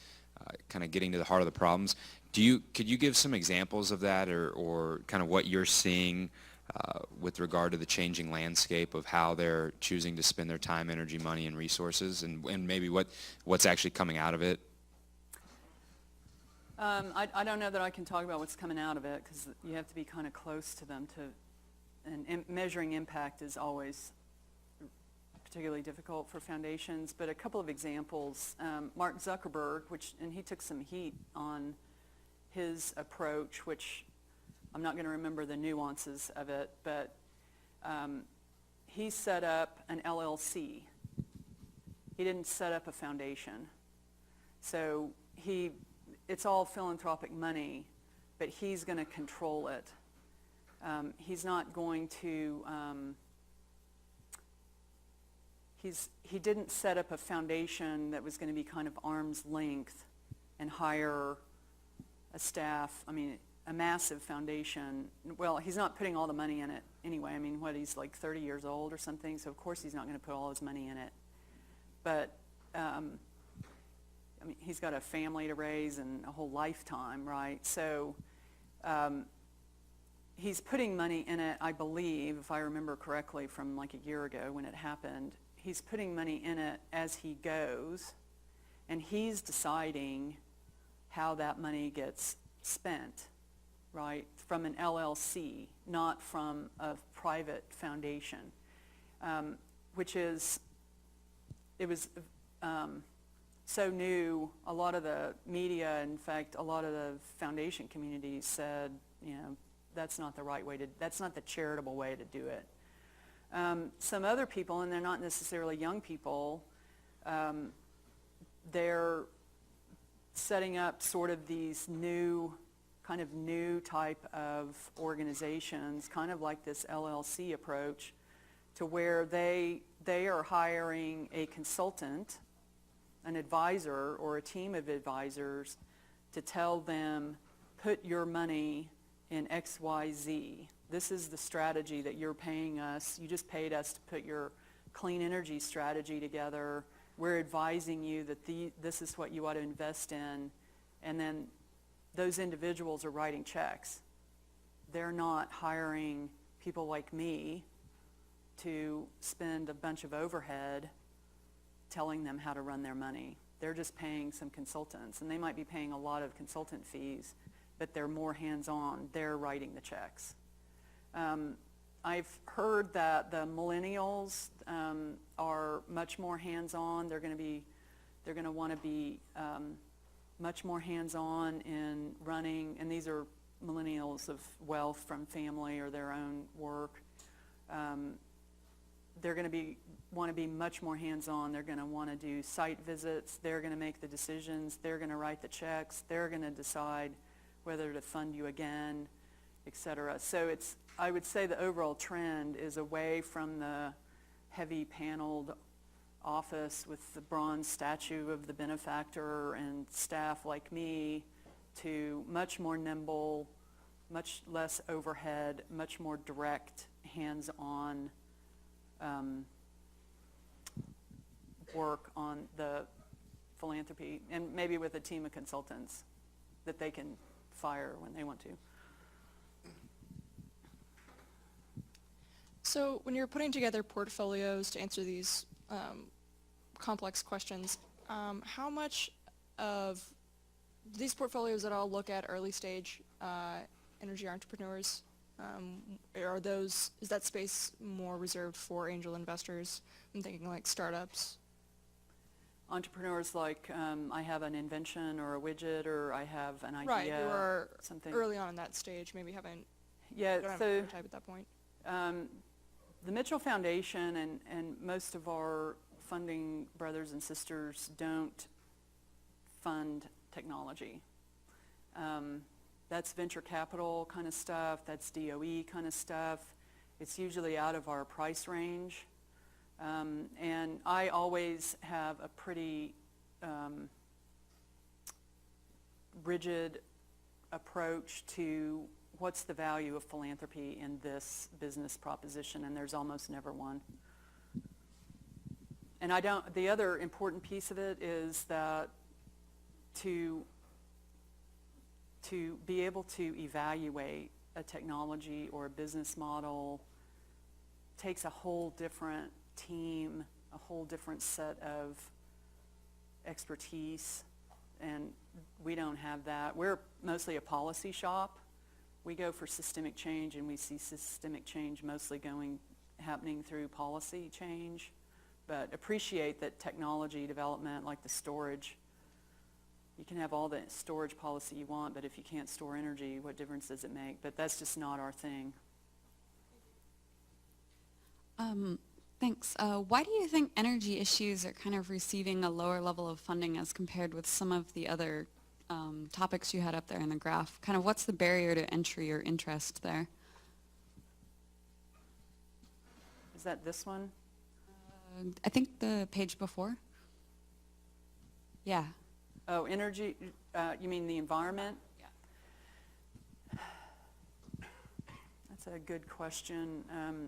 kind of getting to the heart of the problems. Could you give some examples of that or kind of what you're seeing with regard to the changing landscape of how they're choosing to spend their time, energy, money, and resources, and maybe what's actually coming out of it? I don't know that I can talk about what's coming out of it because you have to be kind of close to them and measuring impact is always particularly difficult for foundations. But a couple of examples, Mark Zuckerberg, and he took some heat on his approach, which I'm not going to remember the nuances of it, but he set up an LLC. He didn't set up a foundation. So it's all philanthropic money, but he's going to control it. He's not going to, he didn't set up a foundation that was going to be kind of arm's length and hire a staff, a massive foundation. Well, he's not putting all the money in it anyway. He's like 30 years old or something, so of course he's not going to put all his money in it. But, he's got a family to raise and a whole lifetime, right? So he's putting money in it, I believe, if I remember correctly from like a year ago when it happened. He's putting money in it as he goes, and he's deciding how that money gets spent, right, from an LLC, not from a private foundation, it was so new. A lot of the media, in fact, a lot of the foundation community said, that's not the right way that's not the charitable way to do it. Some other people, and they're not necessarily young people, they're setting up sort of these new type of organizations, kind of like this LLC approach, to where they are hiring a consultant, an advisor, or a team of advisors to tell them, put your money in XYZ. This is the strategy that you're paying us. You just paid us to put your clean energy strategy together. We're advising you that this is what you ought to invest in. And then those individuals are writing checks. They're not hiring people like me to spend a bunch of overhead telling them how to run their money. They're just paying some consultants, and they might be paying a lot of consultant fees, but they're more hands-on. They're writing the checks. I've heard that the millennials are much more hands-on. They're going to want to be much more hands-on in running, and these are millennials of wealth from family or their own work. They're going to want to be much more hands-on. They're going to want to do site visits. They're going to make the decisions. They're going to write the checks. They're going to decide whether to fund you again, et cetera. So I would say the overall trend is away from the heavy paneled office with the bronze statue of the benefactor and staff like me to much more nimble, much less overhead, much more direct, hands-on work on the philanthropy, and maybe with a team of consultants that they can fire when they want to. So when you're putting together portfolios to answer these complex questions, how much of these portfolios that I'll look at early stage energy entrepreneurs, is that space more reserved for angel investors? I'm thinking like startups. Entrepreneurs like I have an invention or a widget, or I have an idea. Right, who are something early on in that stage, maybe don't have a so prototype at that point. the Mitchell Foundation and most of our funding brothers and sisters don't fund technology. That's venture capital kind of stuff, that's DOE kind of stuff. It's usually out of our price range. And I always have a pretty rigid approach to what's the value of philanthropy in this business proposition, and there's almost never one. And the other important piece of it is that to be able to evaluate a technology or a business model takes a whole different team, a whole different set of expertise, and we don't have that. We're mostly a policy shop. We go for systemic change, and we see systemic change mostly happening through policy change, but appreciate that technology development, like the storage, you can have all the storage policy you want, but if you can't store energy, what difference does it make? But that's just not our thing. Thanks. Why do you think energy issues are kind of receiving a lower level of funding as compared with some of the other topics you had up there in the graph? Kind of what's the barrier to entry or interest there? Is that this one? I think the page before. Yeah. Oh, energy, you mean the environment? Yeah. That's a good question.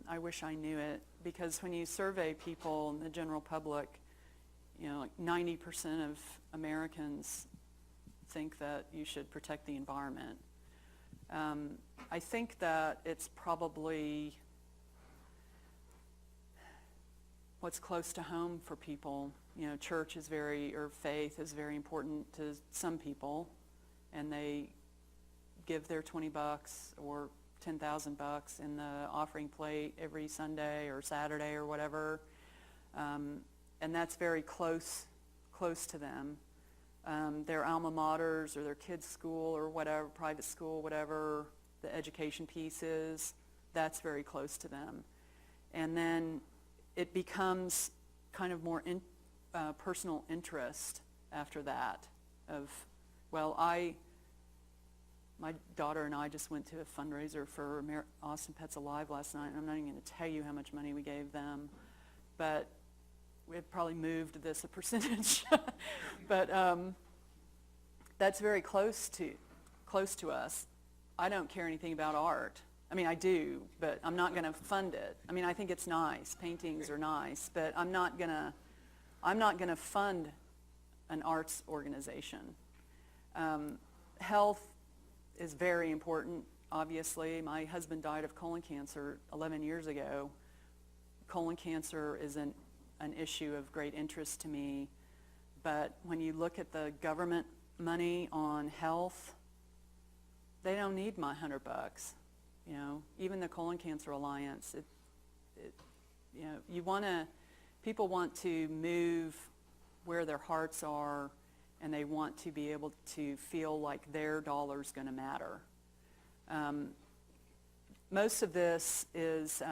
I wish I knew it, because when you survey people in the general public, like 90% of Americans think that you should protect the environment. I think that it's probably what's close to home for people. Church is or faith is very important to some people, and they give their $20 or $10,000 in the offering plate every Sunday or Saturday or whatever, and that's very close close to them. Their alma maters or their kids' school or whatever, private school, whatever the education piece is, that's very close to them. And then it becomes kind of more personal interest after that of, well, my daughter and I just went to a fundraiser for Austin Pets Alive last night, and I'm not even going to tell you how much money we gave them, but we probably moved this a percentage. But that's very close to us. I don't care anything about art. I mean, I do, but I'm not going to fund it. I mean, I think it's nice. Paintings are nice, but I'm not going to fund an arts organization. Health is very important, obviously. My husband died of colon cancer 11 years ago. Colon cancer is an issue of great interest to me, but when you look at the government money on health, they don't need my $100. You know, even the Colon Cancer Alliance, you know, people want to move where their hearts are, and they want to be able to feel like their dollar's going to matter. Most of this is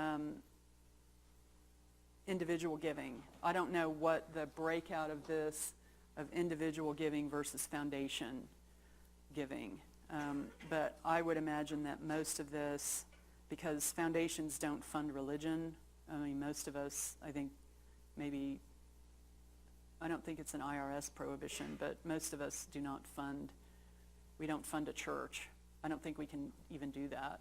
individual giving. I don't know what the breakout of this, of individual giving versus foundation giving. But I would imagine that most of this, because foundations don't fund religion, I mean, most of us, I think, maybe, I don't think it's an IRS prohibition, but most of us do not fund, we don't fund a church. I don't think we can even do that.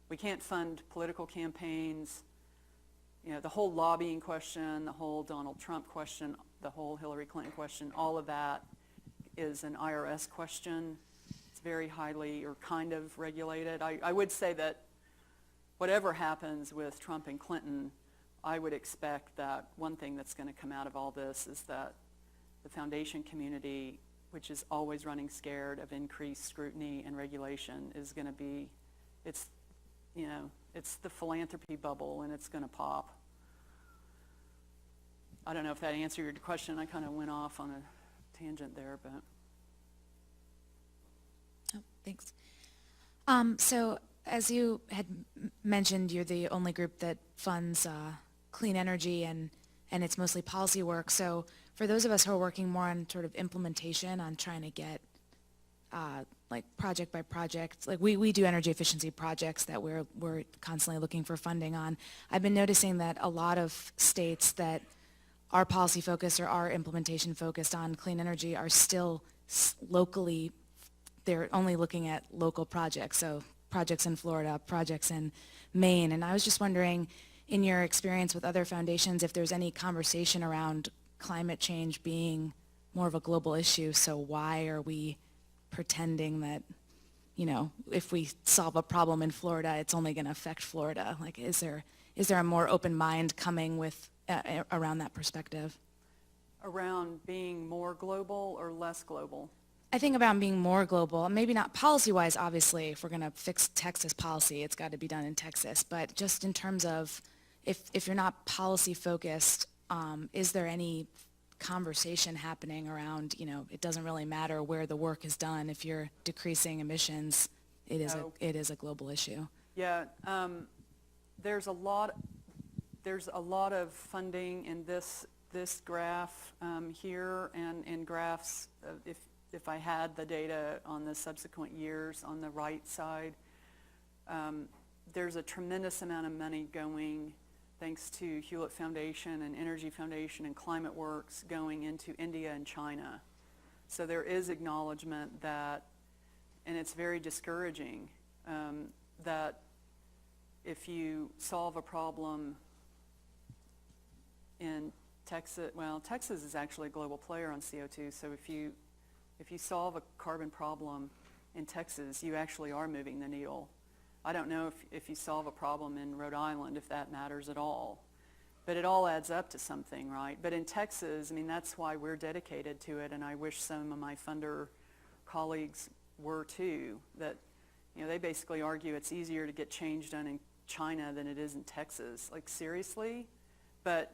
We can't fund political campaigns, you know, the whole lobbying question, the whole Donald Trump question, the whole Hillary Clinton question, all of that is an IRS question. It's very highly or kind of regulated. I would say that whatever happens with Trump and Clinton, I would expect that one thing that's going to come out of all this is that the foundation community, which is always running scared of increased scrutiny and regulation, is going to be, it's, you know, it's the philanthropy bubble, and it's going to pop. I don't know if that answered your question. I kind of went off on a tangent there, but. Oh, thanks. So as you had mentioned, you're the only group that funds clean energy, and it's mostly policy work. So for those of us who are working more on sort of implementation, on trying to get like project by project, like we do energy efficiency projects that we're constantly looking for funding on. I've been noticing that a lot of states that are policy focused or are implementation focused on clean energy are still locally, they're only looking at local projects. So projects in Florida, projects in Maine. And I was just wondering, in your experience with other foundations, if there's any conversation around climate change being more of a global issue. So why are we pretending that, you know, if we solve a problem in Florida, it's only going to affect Florida? Like, is there a more open mind coming with around that perspective? Around being more global or less global? I think about being more global, maybe not policy-wise, obviously. If we're going to fix Texas policy, it's got to be done in Texas. But just in terms of, if you're not policy-focused, is there any conversation happening around, you know, it doesn't really matter where the work is done. If you're decreasing emissions, it is a global issue. Yeah, there's a lot of funding in this graph here, and in graphs, if I had the data on the subsequent years on the right side, there's a tremendous amount of money going, thanks to Hewlett Foundation and Energy Foundation and Climate Works, going into India and China. So there is acknowledgement that, and it's very discouraging, that if you solve a problem in Texas, well, Texas is actually a global player on CO2, so if you solve a carbon problem in Texas, you actually are moving the needle. I don't know if you solve a problem in Rhode Island, if that matters at all. But it all adds up to something, right? But in Texas, I mean, that's why we're dedicated to it, and I wish some of my funder colleagues were too, that, you know, they basically argue it's easier to get change done in China than it is in Texas. Like, seriously? But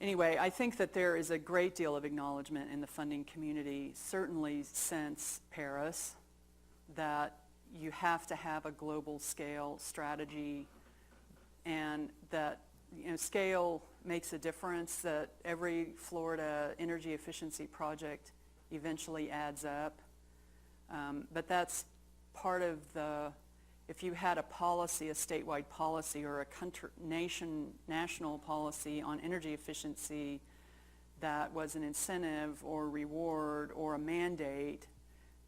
anyway, I think that there is a great deal of acknowledgement in the funding community, certainly since Paris, that you have to have a global scale strategy, and that scale makes a difference, that every Florida energy efficiency project eventually adds up. But that's part of if you had a policy, a statewide policy, or a national policy on energy efficiency that was an incentive or reward or a mandate,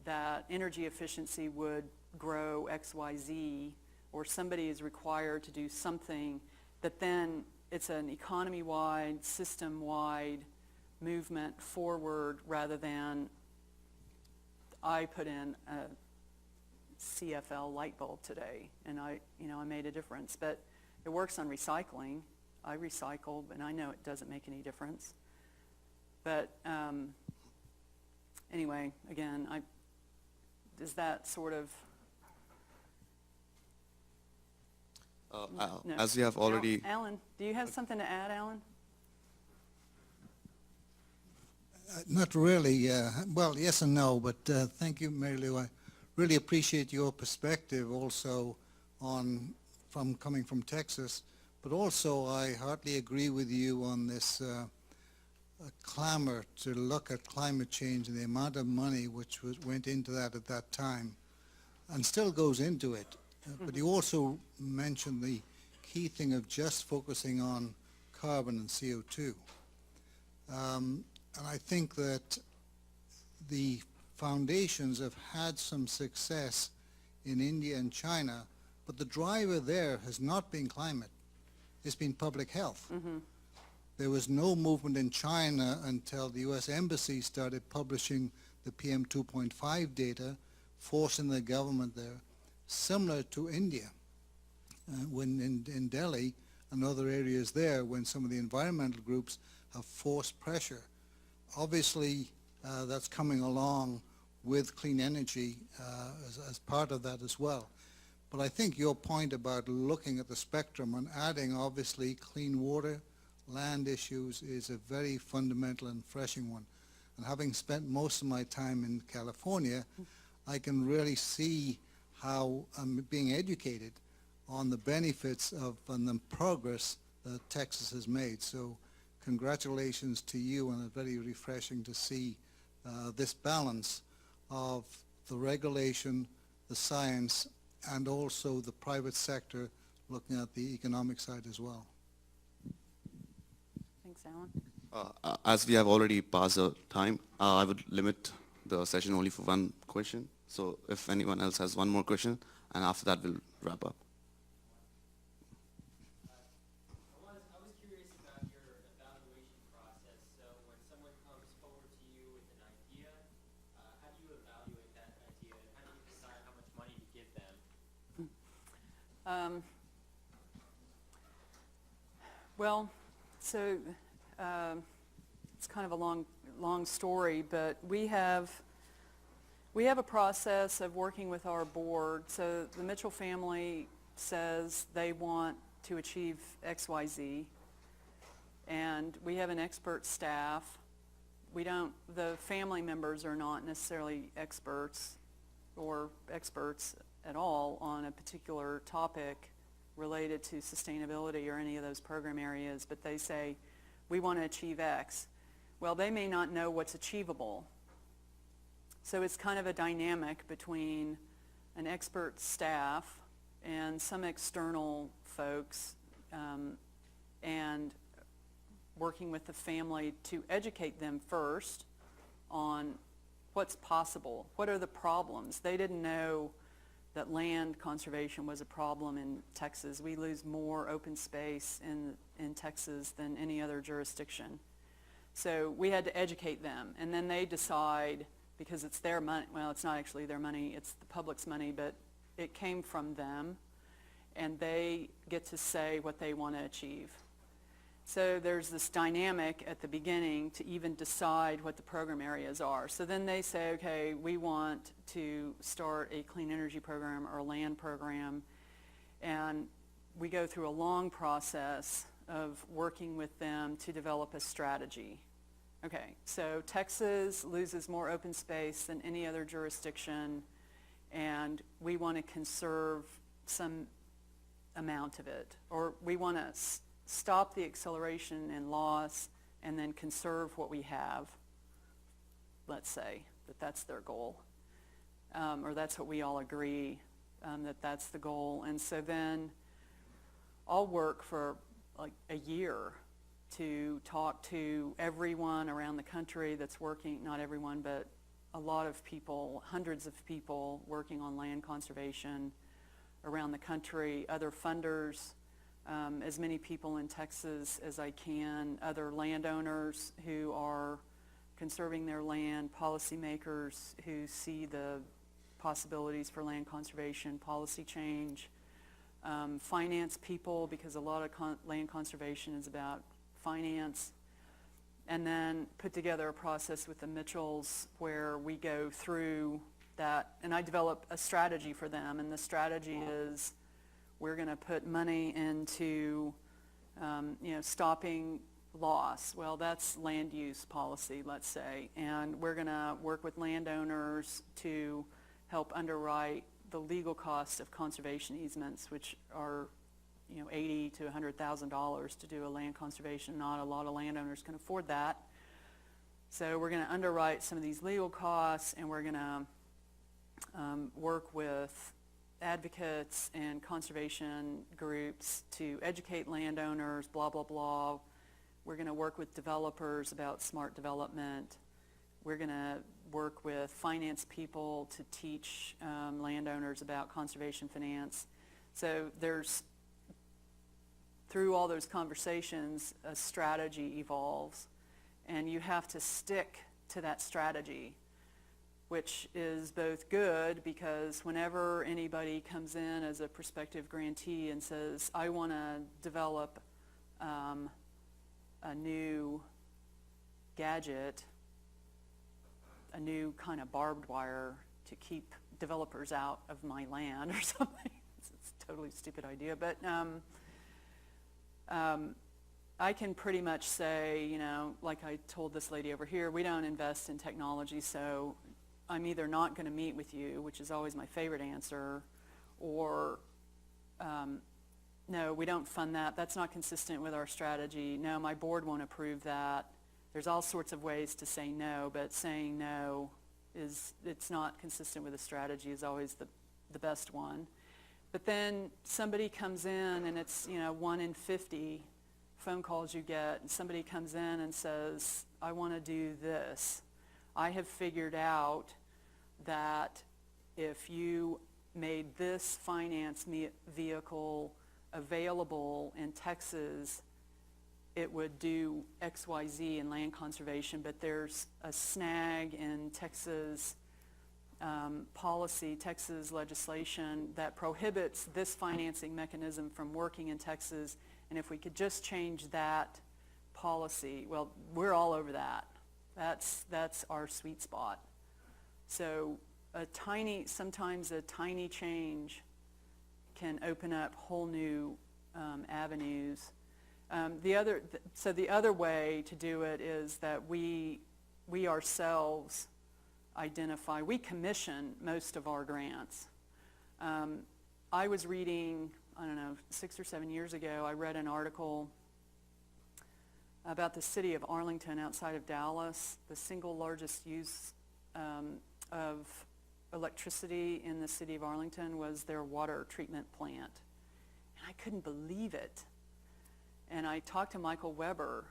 that energy efficiency would grow XYZ, or somebody is required to do something, that then it's an economy-wide, system-wide movement forward, rather than I put in a CFL light bulb today and I made a difference. But it works on recycling. I recycle, and I know it doesn't make any difference. But anyway, again, does that sort of... No. As we have already... Alan, do you have something to add, Alan? Not really. Well, yes and no, but thank you, Marilu. I really appreciate your perspective also from coming from Texas, but also I heartily agree with you on this clamor to look at climate change and the amount of money which went into that at that time and still goes into it. But you also mentioned the key thing of just focusing on carbon and CO2. And I think that the foundations have had some success in India and China, but the driver there has not been climate. It's been public health. Mm-hmm. There was no movement in China until the U.S. Embassy started publishing the PM 2.5 data, forcing the government there, similar to India, when in Delhi and other areas there, when some of the environmental groups have forced pressure. Obviously, that's coming along with clean energy as part of that as well. But I think your point about looking at the spectrum and adding, obviously, clean water, land issues is a very fundamental and refreshing one. And having spent most of my time in California, I can really see how I'm being educated on the benefits of and the progress that Texas has made. So congratulations to you, and it's very refreshing to see this balance of the regulation, the science, and also the private sector looking at the economic side as well. Thanks, Alan. As we have already passed the time, I would limit the session only for one question. So if anyone else has one more question, and after that we'll wrap up. I was curious about your evaluation process. So when someone comes forward to you with an idea, how do you evaluate that idea? How do you decide how much money to give them? Well, so it's kind of a long story, but we have a process of working with our board. So the Mitchell family says they want to achieve XYZ, and we have an expert staff. The family members are not necessarily experts or experts at all on a particular topic related to sustainability or any of those program areas, but they say, we want to achieve X. Well, they may not know what's achievable. So it's kind of a dynamic between an expert staff and some external folks, and working with the family to educate them first on what's possible, what are the problems. They didn't know that land conservation was a problem in Texas. We lose more open space in Texas than any other jurisdiction. So we had to educate them, and then they decide, because it's their money, well, it's not actually their money, it's the public's money, but it came from them, and they get to say what they want to achieve. So there's this dynamic at the beginning to even decide what the program areas are. So then they say, okay, we want to start a clean energy program or a land program, and we go through a long process of working with them to develop a strategy. Okay, so Texas loses more open space than any other jurisdiction, and we want to conserve some amount of it, or we want to stop the acceleration and loss and then conserve what we have. Let's say that that's their goal, or that's what we all agree, that that's the goal. And so then I'll work for like a year to talk to everyone around the country that's working, not everyone, but a lot of people, hundreds of people working on land conservation around the country, other funders, as many people in Texas as I can, other landowners who are conserving their land, policymakers who see the possibilities for land conservation, policy change, finance people, because a lot of land conservation is about finance, and then put together a process with the Mitchells where we go through that, and I develop a strategy for them, and the strategy is we're going to put money into stopping loss. Well, that's land use policy, let's say, and we're going to work with landowners to help underwrite the legal costs of conservation easements, which are $80,000 to $100,000 to do a land conservation. Not a lot of landowners can afford that. So we're going to underwrite some of these legal costs, and we're going to work with advocates and conservation groups to educate landowners, blah, blah, blah. We're going to work with developers about smart development. We're going to work with finance people to teach landowners about conservation finance. So there's, through all those conversations, a strategy evolves, and you have to stick to that strategy, which is both good because whenever anybody comes in as a prospective grantee and says, I want to develop a new gadget, a new kind of barbed wire to keep developers out of my land or something. It's a totally stupid idea, but I can pretty much say, like I told this lady over here, we don't invest in technology, so I'm either not going to meet with you, which is always my favorite answer, or no, we don't fund that. That's not consistent with our strategy. No, my board won't approve that. There's all sorts of ways to say no, but saying no it's not consistent with a strategy is always the best one. But then somebody comes in, and it's 1 in 50 phone calls you get, and somebody comes in and says, I want to do this. I have figured out that if you made this finance vehicle available in Texas, it would do XYZ in land conservation, but there's a snag in Texas policy, Texas legislation that prohibits this financing mechanism from working in Texas, and if we could just change that policy, well, we're all over that. That's our sweet spot. So sometimes a tiny change can open up whole new avenues. The other way to do it is that we ourselves we commission most of our grants. I was reading, 6 or 7 years ago, I read an article about the city of Arlington outside of Dallas. The single largest use of electricity in the city of Arlington was their water treatment plant. And I couldn't believe it. And I talked to Michael Weber,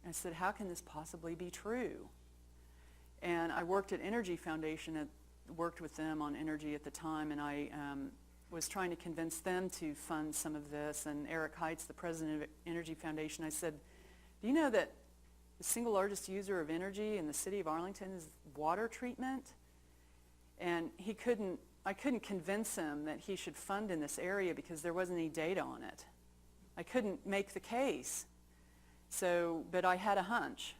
and I said, how can this possibly be true? And I worked at Energy Foundation, worked with them on energy at the time, and I was trying to convince them to fund some of this. And Eric Heitz, the president of Energy Foundation, I said, do you know that the single largest user of energy in the city of Arlington is water treatment? And I couldn't convince him that he should fund in this area because there wasn't any data on it. I couldn't make the case. But I had a hunch.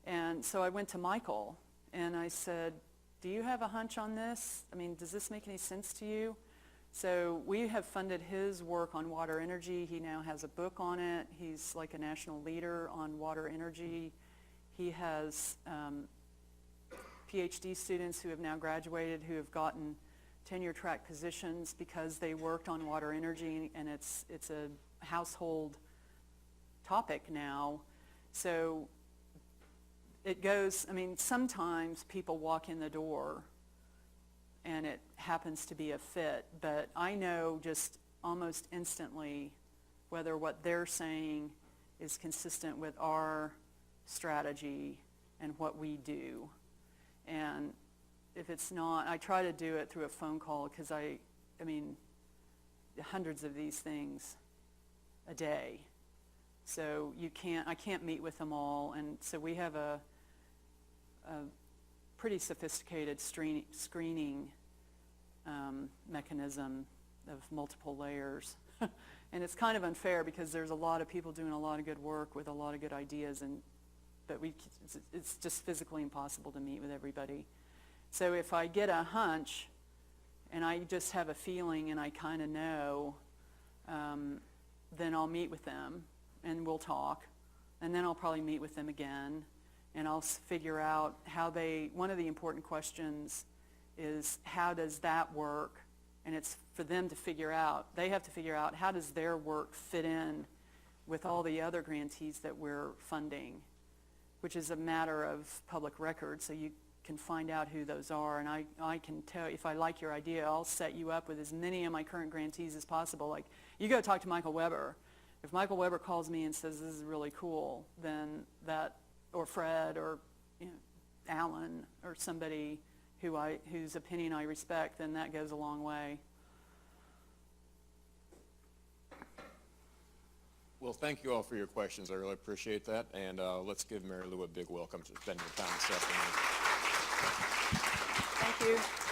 And so I went to Michael and I said, do you have a hunch on this? Does this make any sense to you? So we have funded his work on water energy. He now has a book on it. He's like a national leader on water energy. He has PhD students who have now graduated who have gotten tenure track positions because they worked on water energy, and it's a household topic now. So it goes, I mean, sometimes people walk in the door and it happens to be a fit, but I know just almost instantly whether what they're saying is consistent with our strategy and what we do. And if it's not, I try to do it through a phone call because I mean, hundreds of these things a day. So I can't meet with them all, and so we have a pretty sophisticated screening mechanism of multiple layers. And it's kind of unfair because there's a lot of people doing a lot of good work with a lot of good ideas, but it's just physically impossible to meet with everybody. So if I get a hunch and I just have a feeling and I kind of know, then I'll meet with them and we'll talk, and then I'll probably meet with them again, and I'll figure out how one of the important questions is how does that work, and it's for them to figure out. They have to figure out how does their work fit in with all the other grantees that we're funding, which is a matter of public record, so you can find out who those are, and I can tell, if I like your idea, I'll set you up with as many of my current grantees as possible. Like, you go talk to Michael Weber. If Michael Weber calls me and says this is really cool, then that, or Fred, or Alan, or somebody whose opinion I respect, then that goes a long way. Well, thank you all for your questions. I really appreciate that. And let's give Marilu a big welcome to spending the time this afternoon. Thank you.